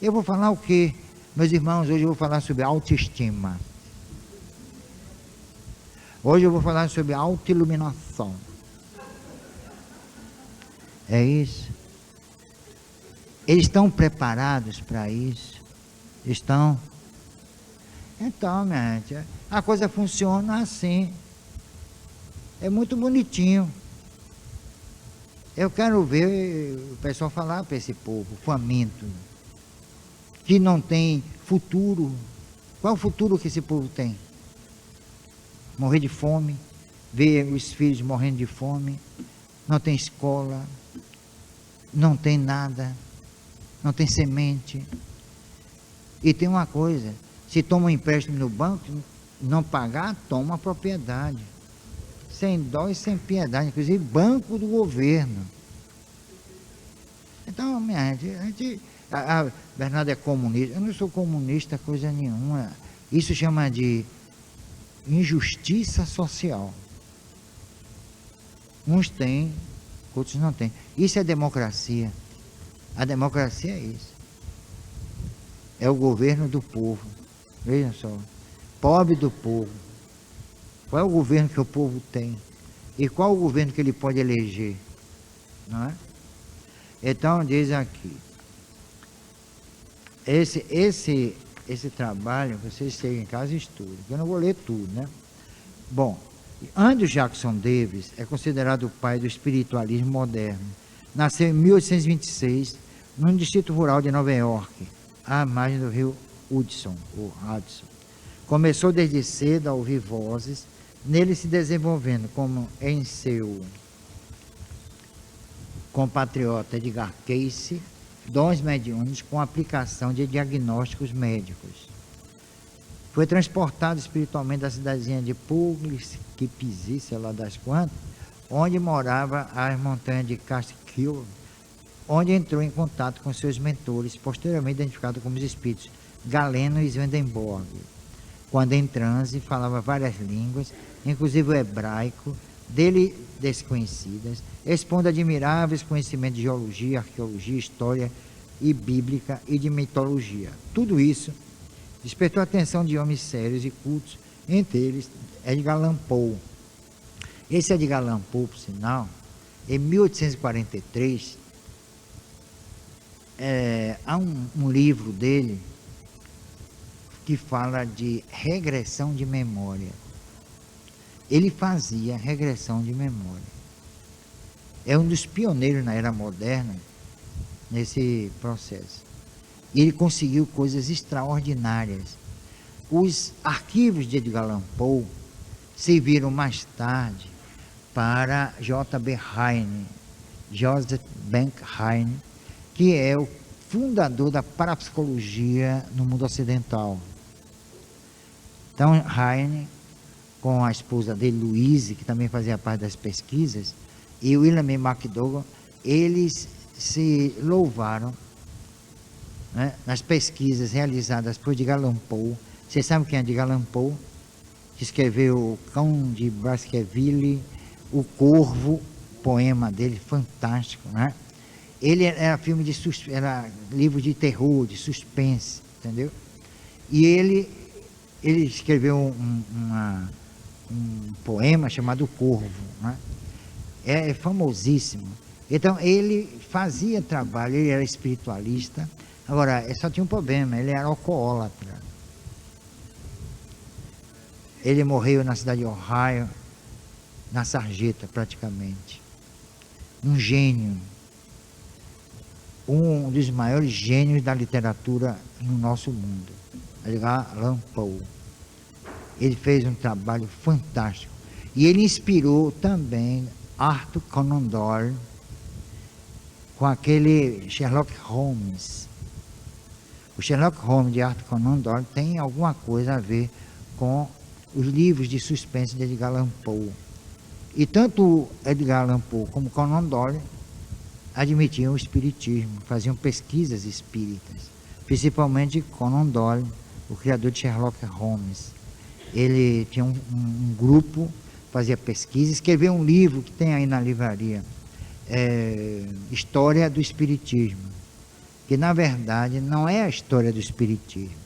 Eu vou falar o quê? Meus irmãos, hoje eu vou falar sobre autoestima. Hoje eu vou falar sobre autoiluminação. É isso. Eles estão preparados para isso? Estão? Então, minha gente, a coisa funciona assim. É muito bonitinho. Eu quero ver o pessoal falar para esse povo faminto, que não tem futuro. Qual o futuro que esse povo tem? Morrer de fome, ver os filhos morrendo de fome, não tem escola, não tem nada, não tem semente. E tem uma coisa, se toma um empréstimo no banco, não pagar, toma a propriedade. Sem dó e sem piedade, inclusive banco do governo. Então, a Bernardo é comunista. Eu não sou comunista, coisa nenhuma. Isso chama de injustiça social. Uns têm, outros não têm. Isso é democracia. A democracia é isso. É o governo do povo. Vejam só. Pobre do povo. Qual é o governo que o povo tem? E qual o governo que ele pode eleger? Não é? Então, diz aqui. Esse trabalho, vocês chegam em casa e estudam. Eu não vou ler tudo, né? Bom, Andrew Jackson Davis é considerado o pai do espiritualismo moderno. Nasceu em 1826, no distrito rural de Nova York, à margem do rio Hudson. Começou desde cedo a ouvir vozes, nele se desenvolvendo como em seu compatriota Edgar Cayce, dons mediúnicos com aplicação de diagnósticos médicos. Foi transportado espiritualmente da cidadezinha de Poughkeepsie, sei lá das quantas, onde morava as montanhas de Catskill, onde entrou em contato com seus mentores, posteriormente identificados como os espíritos Galeno e Swedenborg. Quando em transe, falava várias línguas, inclusive o hebraico, dele desconhecidas, expondo admiráveis conhecimentos de geologia, arqueologia, história e bíblica e de mitologia. Tudo isso despertou a atenção de homens sérios e cultos, entre eles Edgar Allan Poe. Esse Edgar Allan Poe, por sinal, em 1843, há um livro dele que fala de regressão de memória. Ele fazia regressão de memória. É um dos pioneiros na era moderna nesse processo. E ele conseguiu coisas extraordinárias. Os arquivos de Edgar Allan Poe serviram mais tarde para J.B. Heine, Joseph Bank Heine, que é o fundador da parapsicologia no mundo ocidental. Então, Heine, com a esposa dele, Louise, que também fazia parte das pesquisas, e William McDougall, eles se louvaram, né, nas pesquisas realizadas por Edgar Allan Poe. Vocês sabem quem é Edgar Allan Poe? Que escreveu O Cão de Baskerville, O Corvo, poema dele, fantástico, né? Ele era filme de era livro de terror, de suspense, entendeu? E ele escreveu um poema chamado O Corvo, né? É famosíssimo. Então, ele fazia trabalho, ele era espiritualista. Agora, só tinha um problema, ele era alcoólatra. Ele morreu na cidade de Ohio, na sarjeta, praticamente. Um gênio. Um dos maiores gênios da literatura no nosso mundo. Edgar Allan Poe. Ele fez um trabalho fantástico. E ele inspirou também Arthur Conan Doyle com aquele Sherlock Holmes. O Sherlock Holmes de Arthur Conan Doyle tem alguma coisa a ver com os livros de suspense de Edgar Allan Poe. E tanto Edgar Allan Poe como Conan Doyle admitiam o espiritismo, faziam pesquisas espíritas, principalmente Conan Doyle, o criador de Sherlock Holmes. Ele tinha um grupo, fazia pesquisa, escreveu um livro que tem aí na livraria, História do Espiritismo, que na verdade não é a história do espiritismo,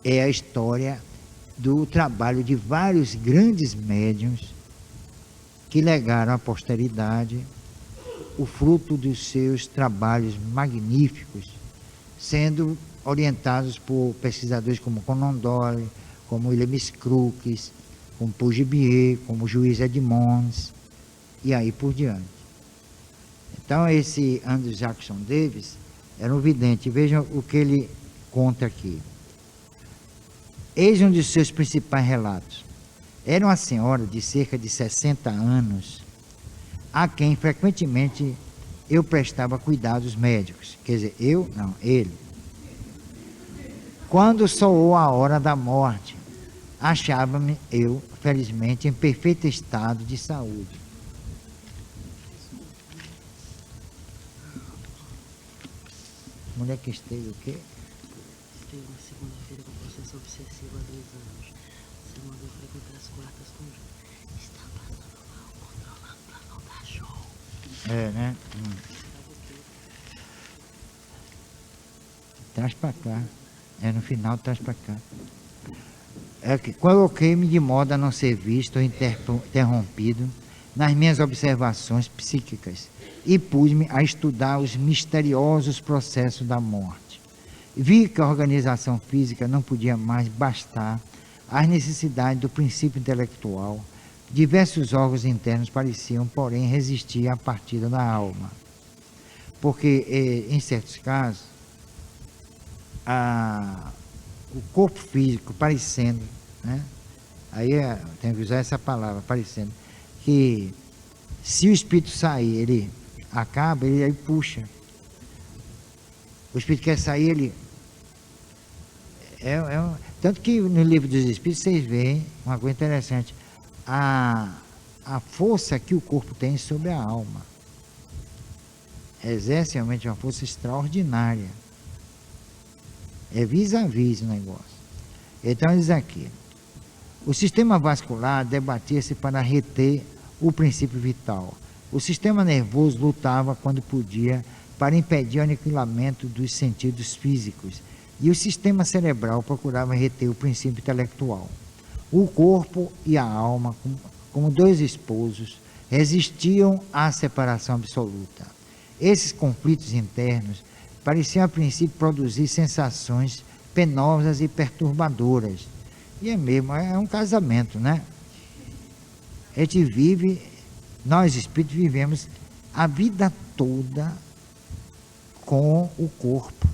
é a história do trabalho de vários grandes médiuns que legaram à posteridade o fruto dos seus trabalhos magníficos, sendo orientados por pesquisadores como Conan Doyle, como William Crookes, como Paul Gibier, como o juiz Edmonds, e aí por diante. Então, esse Andrew Jackson Davis era um vidente. Vejam o que ele conta aqui. Eis um de seus principais relatos. Era uma senhora de cerca de 60 anos, a quem frequentemente eu prestava cuidados médicos. Quer dizer, ele. Quando soou a hora da morte, achava-me eu, felizmente, em perfeito estado de saúde. Mulher que esteja o quê? Teve uma segunda-feira com processo obsessivo há 2 anos. Você mandou frequentar as quartas com Júlio. Está passando mal, controlando pra não dar show. É, né? Traz pra cá. É, no final traz pra cá. É que coloquei-me de modo a não ser visto ou interrompido nas minhas observações psíquicas e pus-me a estudar os misteriosos processos da morte. Vi que a organização física não podia mais bastar às necessidades do princípio intelectual. Diversos órgãos internos pareciam, porém, resistir à partida da alma. Porque, em certos casos, o corpo físico parecendo, né? Aí tem que usar essa palavra, parecendo, que se o espírito sair, ele acaba, ele aí puxa. O espírito quer sair, ele... Tanto que no livro dos espíritos vocês veem uma coisa interessante, a força que o corpo tem sobre a alma. Exerce realmente uma força extraordinária. É vis-a-vis o negócio. Então diz aqui, o sistema vascular debatia-se para reter o princípio vital. O sistema nervoso lutava quando podia para impedir o aniquilamento dos sentidos físicos. E o sistema cerebral procurava reter o princípio intelectual. O corpo e a alma, como dois esposos, resistiam à separação absoluta. Esses conflitos internos pareciam a princípio produzir sensações penosas e perturbadoras. E é mesmo, é um casamento, né? A gente vive, nós espíritos vivemos a vida toda com o corpo.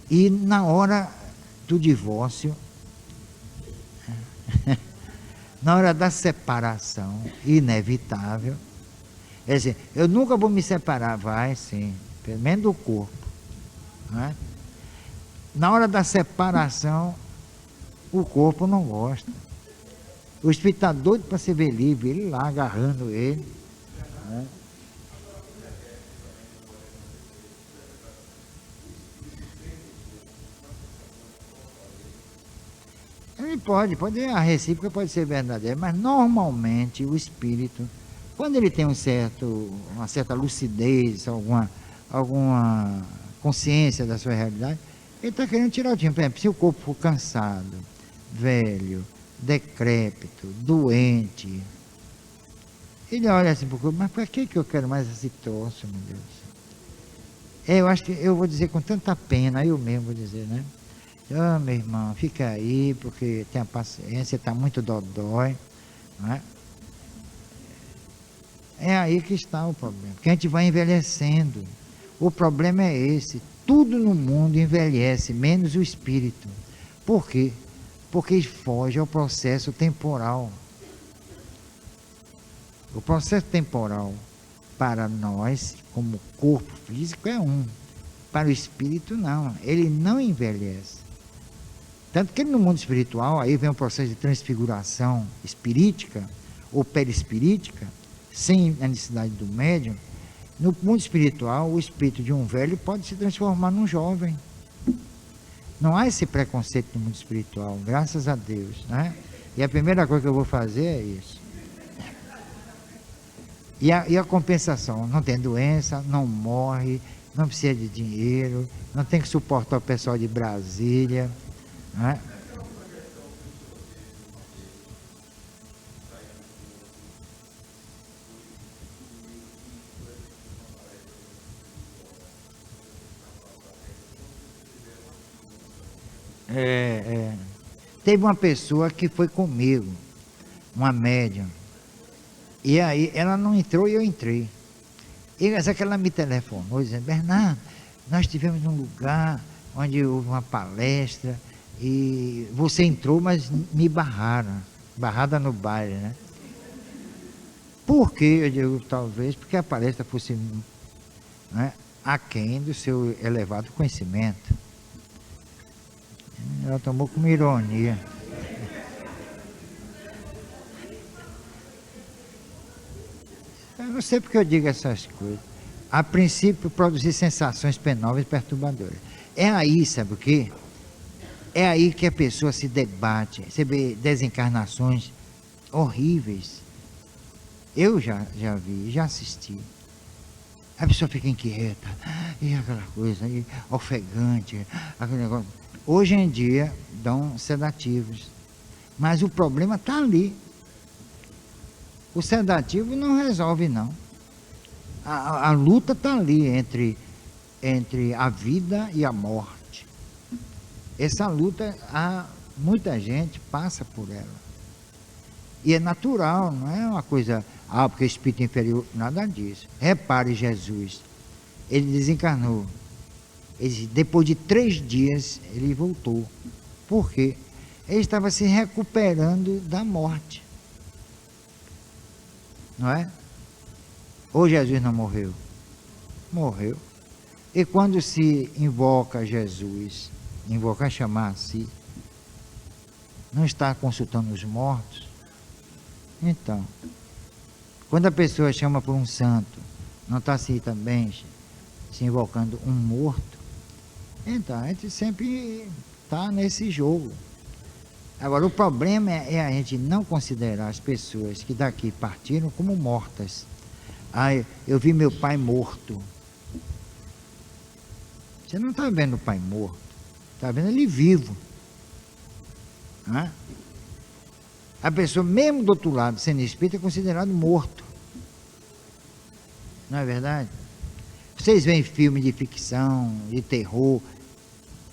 E na hora do divórcio, na hora da separação inevitável, quer dizer, eu nunca vou me separar, vai sim, pelo menos do corpo, né? Na hora da separação, o corpo não gosta. O espírito está doido para se ver livre, ele lá agarrando ele, né? Ele pode, a recíproca pode ser verdadeira, mas normalmente o espírito, quando ele tem uma certa lucidez, alguma consciência da sua realidade, ele está querendo tirar o tempo. Por exemplo, se o corpo for cansado, velho, decrépito, doente, ele olha assim para o corpo, mas para que eu quero mais esse troço, meu Deus? Eu acho que eu vou dizer com tanta pena, eu mesmo vou dizer, né? Ah, meu irmão, fica aí, porque tenha paciência, está muito dodói, não é? É aí que está o problema, porque a gente vai envelhecendo. O problema é esse, tudo no mundo envelhece, menos o espírito. Por quê? Porque foge ao processo temporal. O processo temporal, para nós, como corpo físico, é um. Para o espírito, não. Ele não envelhece. Tanto que no mundo espiritual, aí vem um processo de transfiguração espirítica ou perispirítica, sem a necessidade do médium. No mundo espiritual, o espírito de um velho pode se transformar num jovem. Não há esse preconceito no mundo espiritual, graças a Deus, né? E a primeira coisa que eu vou fazer é isso. E a compensação, não tem doença, não morre, não precisa de dinheiro, não tem que suportar o pessoal de Brasília, né? Teve uma pessoa que foi comigo, uma médium, e aí ela não entrou e eu entrei. Só que ela me telefonou dizendo, Bernardo, nós estivemos num lugar onde houve uma palestra e você entrou, mas me barraram, barrada no baile, né? Por quê? Eu digo, talvez porque a palestra fosse, né, aquém do seu elevado conhecimento. Ela tomou como ironia. Eu não sei porque eu digo essas coisas. a princípio produzir sensações penosas e perturbadoras. É aí, sabe o quê? É aí que a pessoa se debate, você vê desencarnações horríveis. Eu já vi, já assisti. A pessoa fica inquieta, e aquela coisa, e ofegante, aquele negócio. Hoje em dia dão sedativos, mas o problema está ali. O sedativo não resolve, não. A luta está ali entre a vida e a morte. Essa luta, muita gente passa por ela. E é natural, não é uma coisa, porque o espírito inferior, nada disso. Repare, Jesus, ele desencarnou. Depois de 3 dias, ele voltou. Por quê? Ele estava se recuperando da morte. Não é? Ou Jesus não morreu? Morreu. E quando se invoca Jesus, invoca chamar a si, não está consultando os mortos? Então, quando a pessoa chama por um santo, não está assim também se invocando um morto? Então, a gente sempre está nesse jogo. Agora, o problema é a gente não considerar as pessoas que daqui partiram como mortas. Eu vi meu pai morto. Você não está vendo o pai morto, está vendo ele vivo. Não é? A pessoa, mesmo do outro lado, sendo espírita, é considerado morto. Não é verdade? Vocês veem filme de ficção, de terror.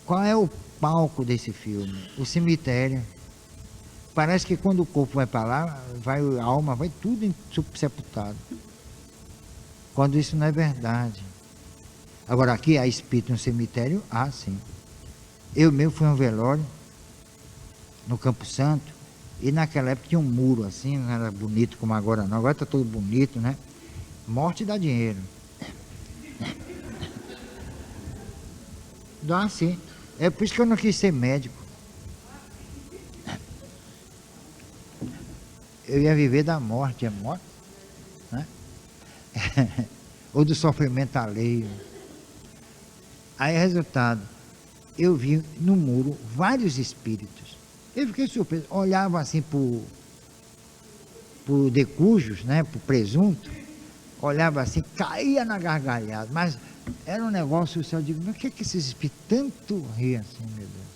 Qual é o palco desse filme? O cemitério. Parece que quando o corpo vai para lá, a alma vai tudo sepultado. Quando isso não é verdade. Agora, aqui há espírito no cemitério? Sim. Eu mesmo fui a um velório no Campo Santo, e naquela época tinha um muro assim, não era bonito como agora não. Agora está todo bonito, né? Morte dá dinheiro. Dá sim. É por isso que eu não quis ser médico. Eu ia viver da morte, é morte, né? Ou do sofrimento alheio. Aí, resultado, eu vi no muro vários espíritos. Eu fiquei surpreso, olhava assim por decujos, né, por presunto, olhava assim, caía na gargalhada, mas era um negócio, eu digo, mas o que é que esses espíritos tanto riem assim, meu Deus do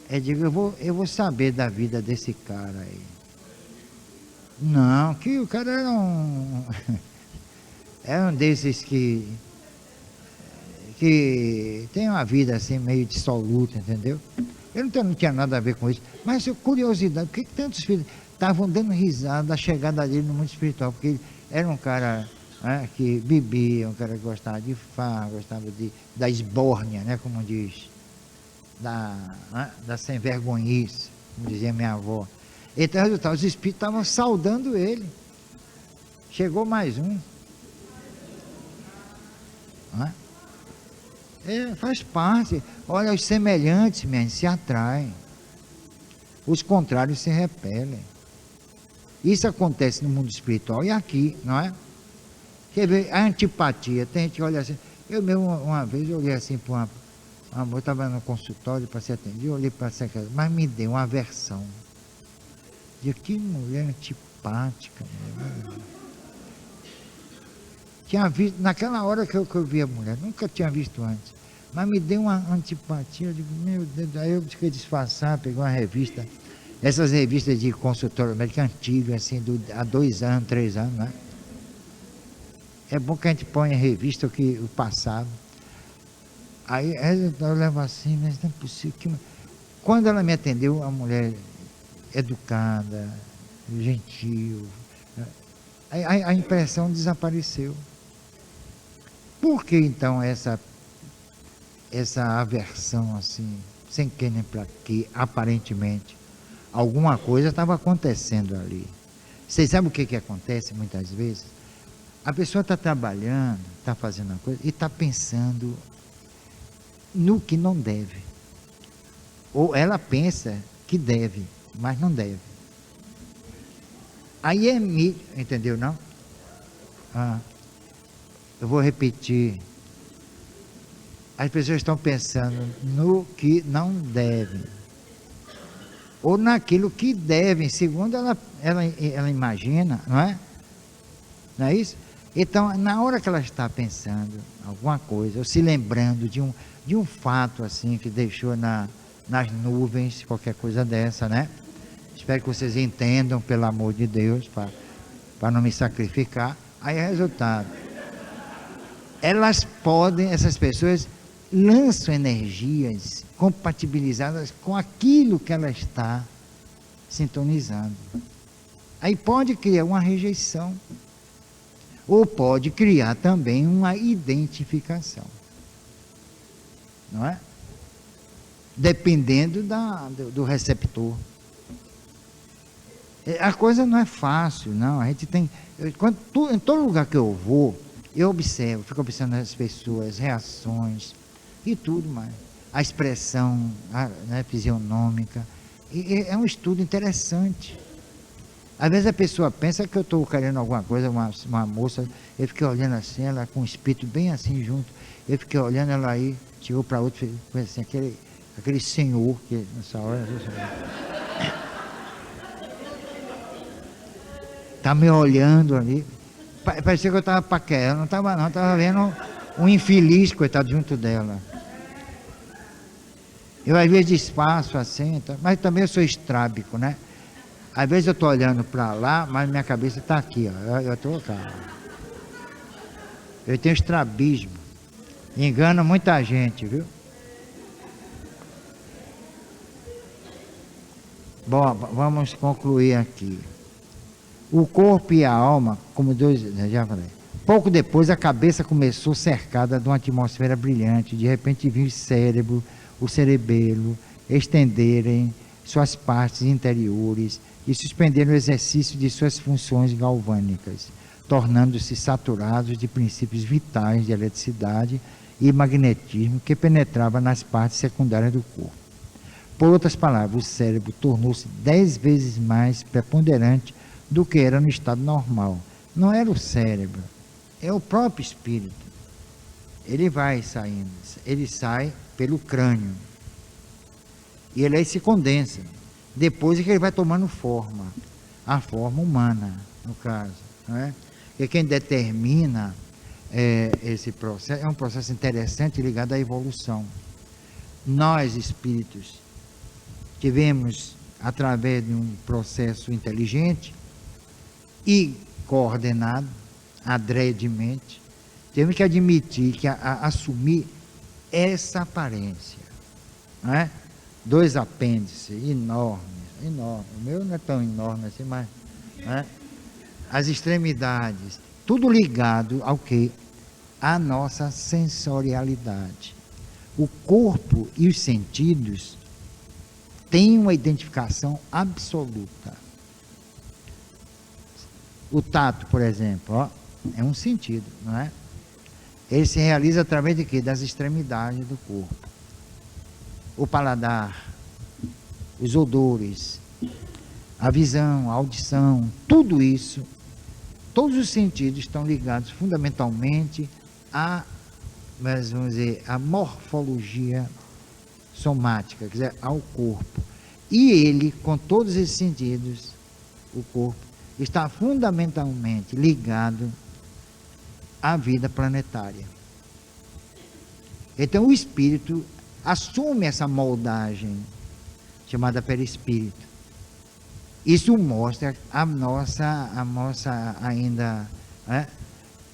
céu? Eu digo, eu vou saber da vida desse cara aí. Não, que o cara era era um desses que tem uma vida assim meio dissoluta, entendeu? Eu não tinha nada a ver com isso, mas curiosidade, por que tantos filhos estavam dando risada da chegada dele no mundo espiritual? Porque ele era um cara, né, que bebia, um cara que gostava de farra, gostava da esbórnia, né, como diz, da sem vergonhice, como dizia minha avó. Então, resultado, os espíritos estavam saudando ele. Chegou mais um. Né? Faz parte. Olha, os semelhantes, se atraem. Os contrários se repelem. Isso acontece no mundo espiritual e aqui, não é? Quer ver, a antipatia. Tem gente que olha assim. Eu mesmo, uma vez, eu olhei assim para uma moça, estava no consultório para ser atendido, eu olhei para a secretária, mas me deu uma aversão. De que mulher antipática. Tinha visto, naquela hora que eu vi a mulher, nunca tinha visto antes, mas me deu uma antipatia. Eu digo, meu Deus, aí eu fiquei disfarçar, peguei uma revista, essas revistas de consultório médico antigas, assim, há 2 anos, 3 anos, né? É bom que a gente ponha em revista o passado. Aí eu levo assim, mas não é possível. Quando ela me atendeu, a mulher educada, gentil, a impressão desapareceu. Por que então essa aversão assim, sem que nem para que, aparentemente, alguma coisa estava acontecendo ali? Vocês sabem o que acontece muitas vezes? A pessoa está trabalhando, está fazendo uma coisa e está pensando no que não deve. Ou ela pensa que deve, mas não deve. Aí entendeu não? eu vou repetir. As pessoas estão pensando no que não devem, ou naquilo que devem, segundo ela imagina, não é? Não é isso? Então, na hora que ela está pensando alguma coisa, ou se lembrando de um fato assim que deixou nas nuvens, qualquer coisa dessa, né? Espero que vocês entendam, pelo amor de Deus, para não me sacrificar. Aí é resultado. Essas pessoas lançam energias compatibilizadas com aquilo que ela está sintonizando. Aí pode criar uma rejeição, ou pode criar também uma identificação, não é? Dependendo do receptor. A coisa não é fácil, não. A gente tem, em todo lugar que eu vou, eu observo, fico observando as pessoas, as reações e tudo mais. A expressão, né, fisionômica. E é um estudo interessante. Às vezes a pessoa pensa que eu estou querendo alguma coisa, uma moça, eu fiquei olhando assim, ela com o espírito bem assim junto, eu fiquei olhando ela aí, chegou para outro, foi assim, aquele senhor que nessa hora está me olhando ali. Parecia que eu estava paquerando, não estava não, estava vendo um infeliz, coitado, junto dela. Eu às vezes disfarço assim, mas também eu sou estrábico, né? Às vezes eu estou olhando para lá, mas minha cabeça está aqui, ó. Eu estou cá. Eu tenho estrabismo. Engano muita gente, viu? Bom, vamos concluir aqui. O corpo e a alma, como dois, já falei. Pouco depois a cabeça começou cercada de uma atmosfera brilhante. De repente viu o cérebro, o cerebelo estenderem suas partes interiores e suspenderam o exercício de suas funções galvânicas, tornando-se saturados de princípios vitais de eletricidade e magnetismo que penetrava nas partes secundárias do corpo. Por outras palavras, o cérebro tornou-se 10 vezes mais preponderante do que era no estado normal. Não era o cérebro, é o próprio espírito. Ele vai saindo, ele sai pelo crânio. E ele aí se condensa. Depois é que ele vai tomando forma, a forma humana, no caso. Não é? E quem determina esse processo, é um processo interessante ligado à evolução. Nós, espíritos, tivemos, através de um processo inteligente e coordenado, adredemente, temos que admitir, assumir essa aparência, não é? 2 apêndices enormes. O meu não é tão enorme assim, mas né? As extremidades, tudo ligado ao que? A nossa sensorialidade. O corpo e os sentidos têm uma identificação absoluta. O tato, por exemplo, ó, é um sentido, não é? Ele se realiza através de quê? Das extremidades do corpo. O paladar, os odores, a visão, a audição, tudo isso, todos os sentidos estão ligados fundamentalmente vamos dizer, a morfologia somática, quer dizer, ao corpo. E ele, com todos esses sentidos, o corpo, está fundamentalmente ligado à vida planetária. Então o espírito assume essa moldagem chamada perispírito. Isso mostra a nossa ainda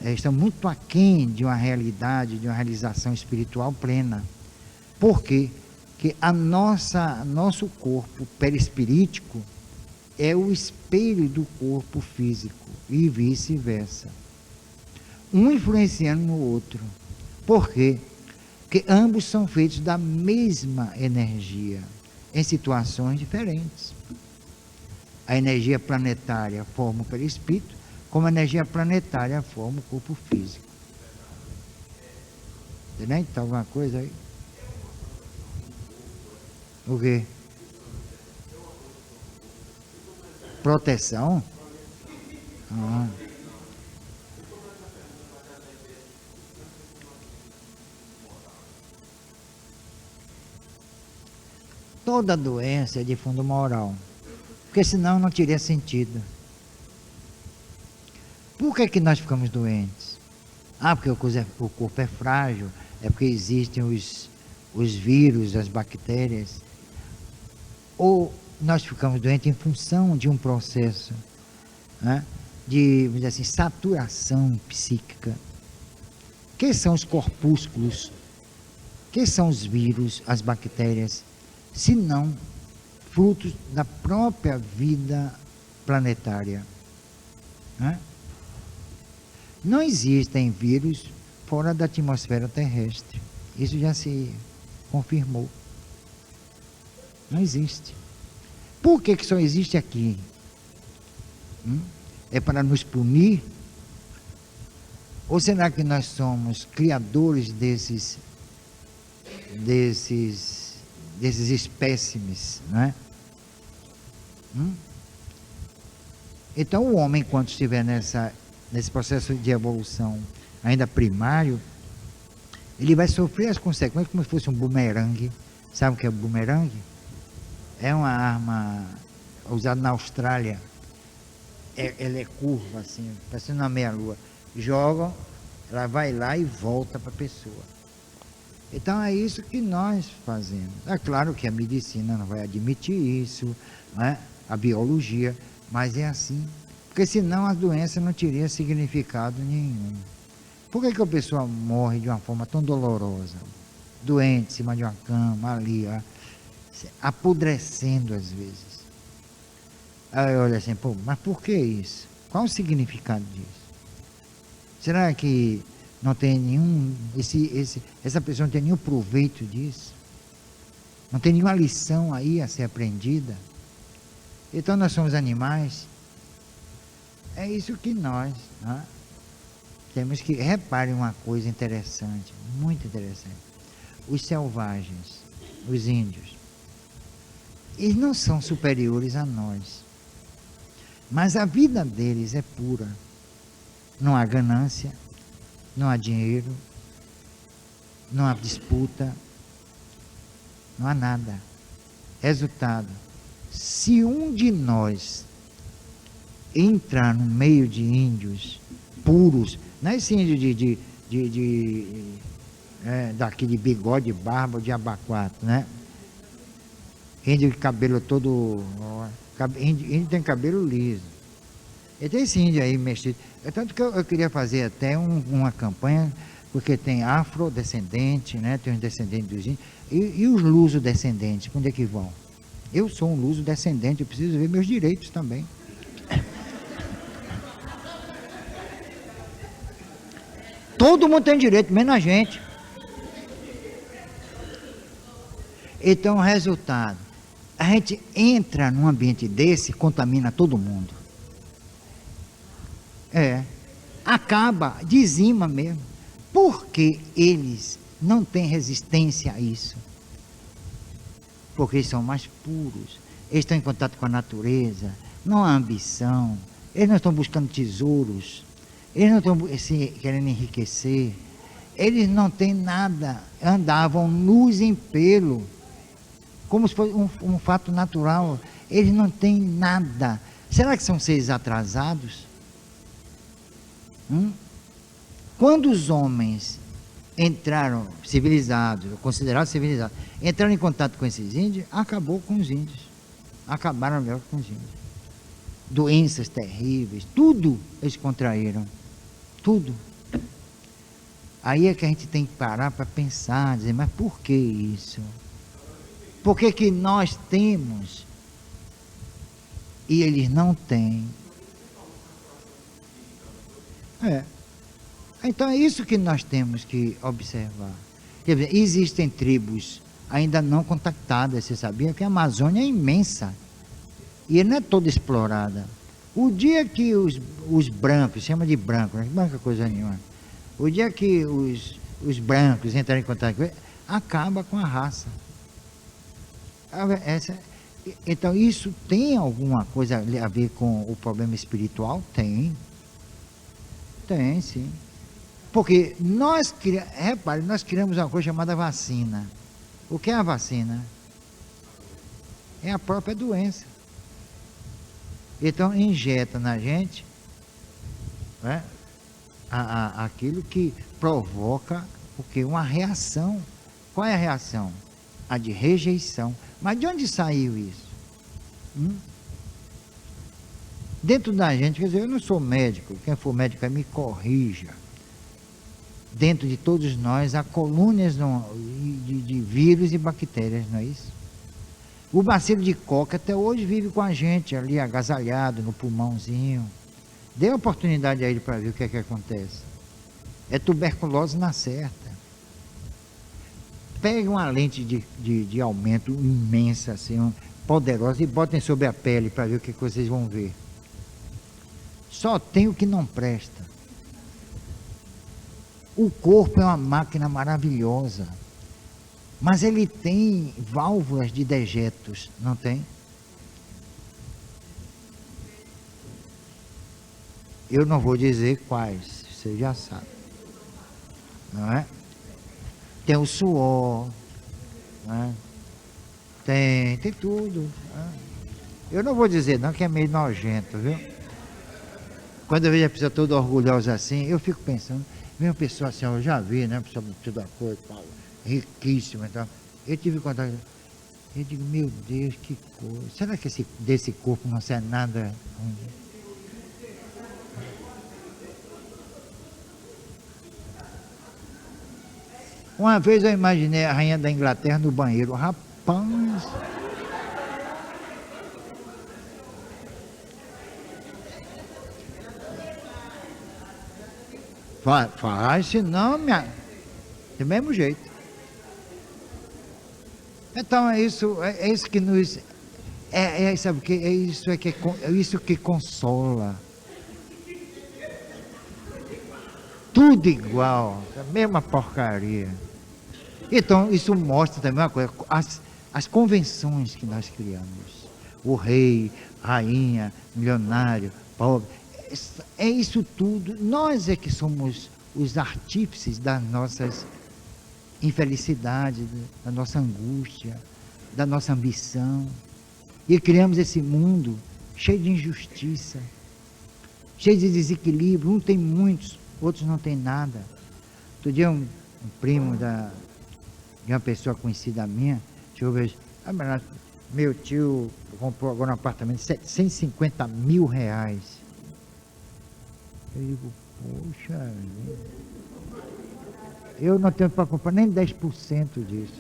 está muito aquém de uma realidade, de uma realização espiritual plena. Por quê? Porque nosso corpo perispirítico é o espelho do corpo físico e vice-versa. Um influenciando no outro. Por quê? Porque ambos são feitos da mesma energia, em situações diferentes. A energia planetária forma o perispírito, como a energia planetária forma o corpo físico. Entendeu? Então, alguma coisa aí? O quê? Proteção? toda doença é de fundo moral, porque senão não teria sentido. Por que nós ficamos doentes? Porque o corpo é frágil, é porque existem os vírus, as bactérias. Ou nós ficamos doentes em função de um processo, né, de, vamos dizer assim, saturação psíquica. Que são os corpúsculos? Que são os vírus, as bactérias? Se não frutos da própria vida planetária, né? Não existem vírus fora da atmosfera terrestre. Isso já se confirmou. Não existe. Por que só existe aqui? É para nos punir? Ou será que nós somos criadores desses espécimes, né? Então o homem, enquanto estiver nesse processo de evolução ainda primário, ele vai sofrer as consequências como se fosse um bumerangue. Sabe o que é bumerangue? É uma arma usada na Austrália. Ela é curva, assim, parecendo uma meia-lua. Jogam, ela vai lá e volta para a pessoa. Então é isso que nós fazemos. É claro que a medicina não vai admitir isso, né? A biologia, mas é assim. Porque senão a doença não teria significado nenhum. Por que a pessoa morre de uma forma tão dolorosa? Doente, em cima de uma cama, ali, ó, apodrecendo às vezes. Aí olha assim, pô, mas por que isso? Qual o significado disso? Será que não tem nenhum, essa pessoa não tem nenhum proveito disso? Não tem nenhuma lição aí a ser aprendida? Então nós somos animais? É isso que nós, né, temos que... Reparem uma coisa interessante, muito interessante. Os selvagens, os índios, eles não são superiores a nós, mas a vida deles é pura. Não há ganância, não há dinheiro, não há disputa, não há nada. Resultado, se um de nós entrar no meio de índios puros, não é esse índio daqui de bigode, barba, de abacuato, né? Índio de cabelo todo... Índio tem cabelo liso. E tem esse índio aí mexido. É tanto que eu queria fazer até uma campanha, porque tem afrodescendente, né? Tem os descendentes dos índios. E os luso-descendentes, onde é que vão? Eu sou um luso-descendente, eu preciso ver meus direitos também. Todo mundo tem direito, menos a gente. Então, o resultado, a gente entra num ambiente desse, contamina todo mundo. Acaba, dizima mesmo. Porque eles não têm resistência a isso? Porque eles são mais puros, eles estão em contato com a natureza, não há ambição, eles não estão buscando tesouros, eles não estão querendo enriquecer, eles não têm nada, andavam nus em pelo, como se fosse um fato natural. Eles não têm nada. Será que são seres atrasados? Quando os homens entraram civilizados, considerados civilizados, entraram em contato com esses índios, acabou com os índios. Acabaram melhor com os índios. Doenças terríveis, tudo eles contraíram. Tudo. Aí é que a gente tem que parar para pensar, dizer, mas por que isso? Por que que nós temos e eles não têm? Então é isso que nós temos que observar. Quer dizer, existem tribos ainda não contactadas. Você sabia que a Amazônia é imensa e não é toda explorada. O dia que os brancos, chama de branco, não é branca coisa nenhuma, o dia que os brancos entrarem em contato com ele, acaba com a raça. Então isso tem alguma coisa a ver com o problema espiritual? Tem sim. Porque repare, nós criamos uma coisa chamada vacina. O que é a vacina? é a própria doença. Então injeta na gente, né, aquilo que provoca o quê? Uma reação. Qual é a reação? A de rejeição. Mas de onde saiu isso? Dentro da gente, quer dizer, eu não sou médico, quem for médico aí me corrija. Dentro de todos nós há colônias de vírus e bactérias, não é isso? O bacilo de Koch até hoje vive com a gente ali agasalhado no pulmãozinho. Dê a oportunidade a ele para ver o que é que acontece. É tuberculose na certa. Pegue uma lente de aumento imensa, assim, poderosa, e botem sobre a pele para ver o que vocês vão ver. Só tem o que não presta. O corpo é uma máquina maravilhosa, mas ele tem válvulas de dejetos, não tem? Eu não vou dizer quais, você já sabe, não é? Tem o suor, né? Tem tudo. Né? Eu não vou dizer não, que é meio nojento, viu? Quando eu vejo a pessoa toda orgulhosa assim, eu fico pensando, vem uma pessoa assim, eu já vi, né? Uma pessoa de toda coisa, riquíssima e tal. Eu tive contato, eu digo, meu Deus, que coisa. Será que desse corpo não sai nada ruim? Uma vez eu imaginei a rainha da Inglaterra no banheiro. Rapaz! Faz, senão, do mesmo jeito. Então é isso que nos. Sabe o que? É isso que consola. Tudo igual, a mesma porcaria. Então, isso mostra também uma coisa, as convenções que nós criamos. O rei, rainha, milionário, pobre, é isso tudo. Nós é que somos os artífices das nossas infelicidades, da nossa angústia, da nossa ambição. E criamos esse mundo cheio de injustiça, cheio de desequilíbrio. Um tem muitos, outros não tem nada. Outro dia um primo de uma pessoa conhecida minha, deixa eu ver, meu tio comprou agora um apartamento de 750 mil reais. Eu digo, poxa, eu não tenho para comprar nem 10% disso.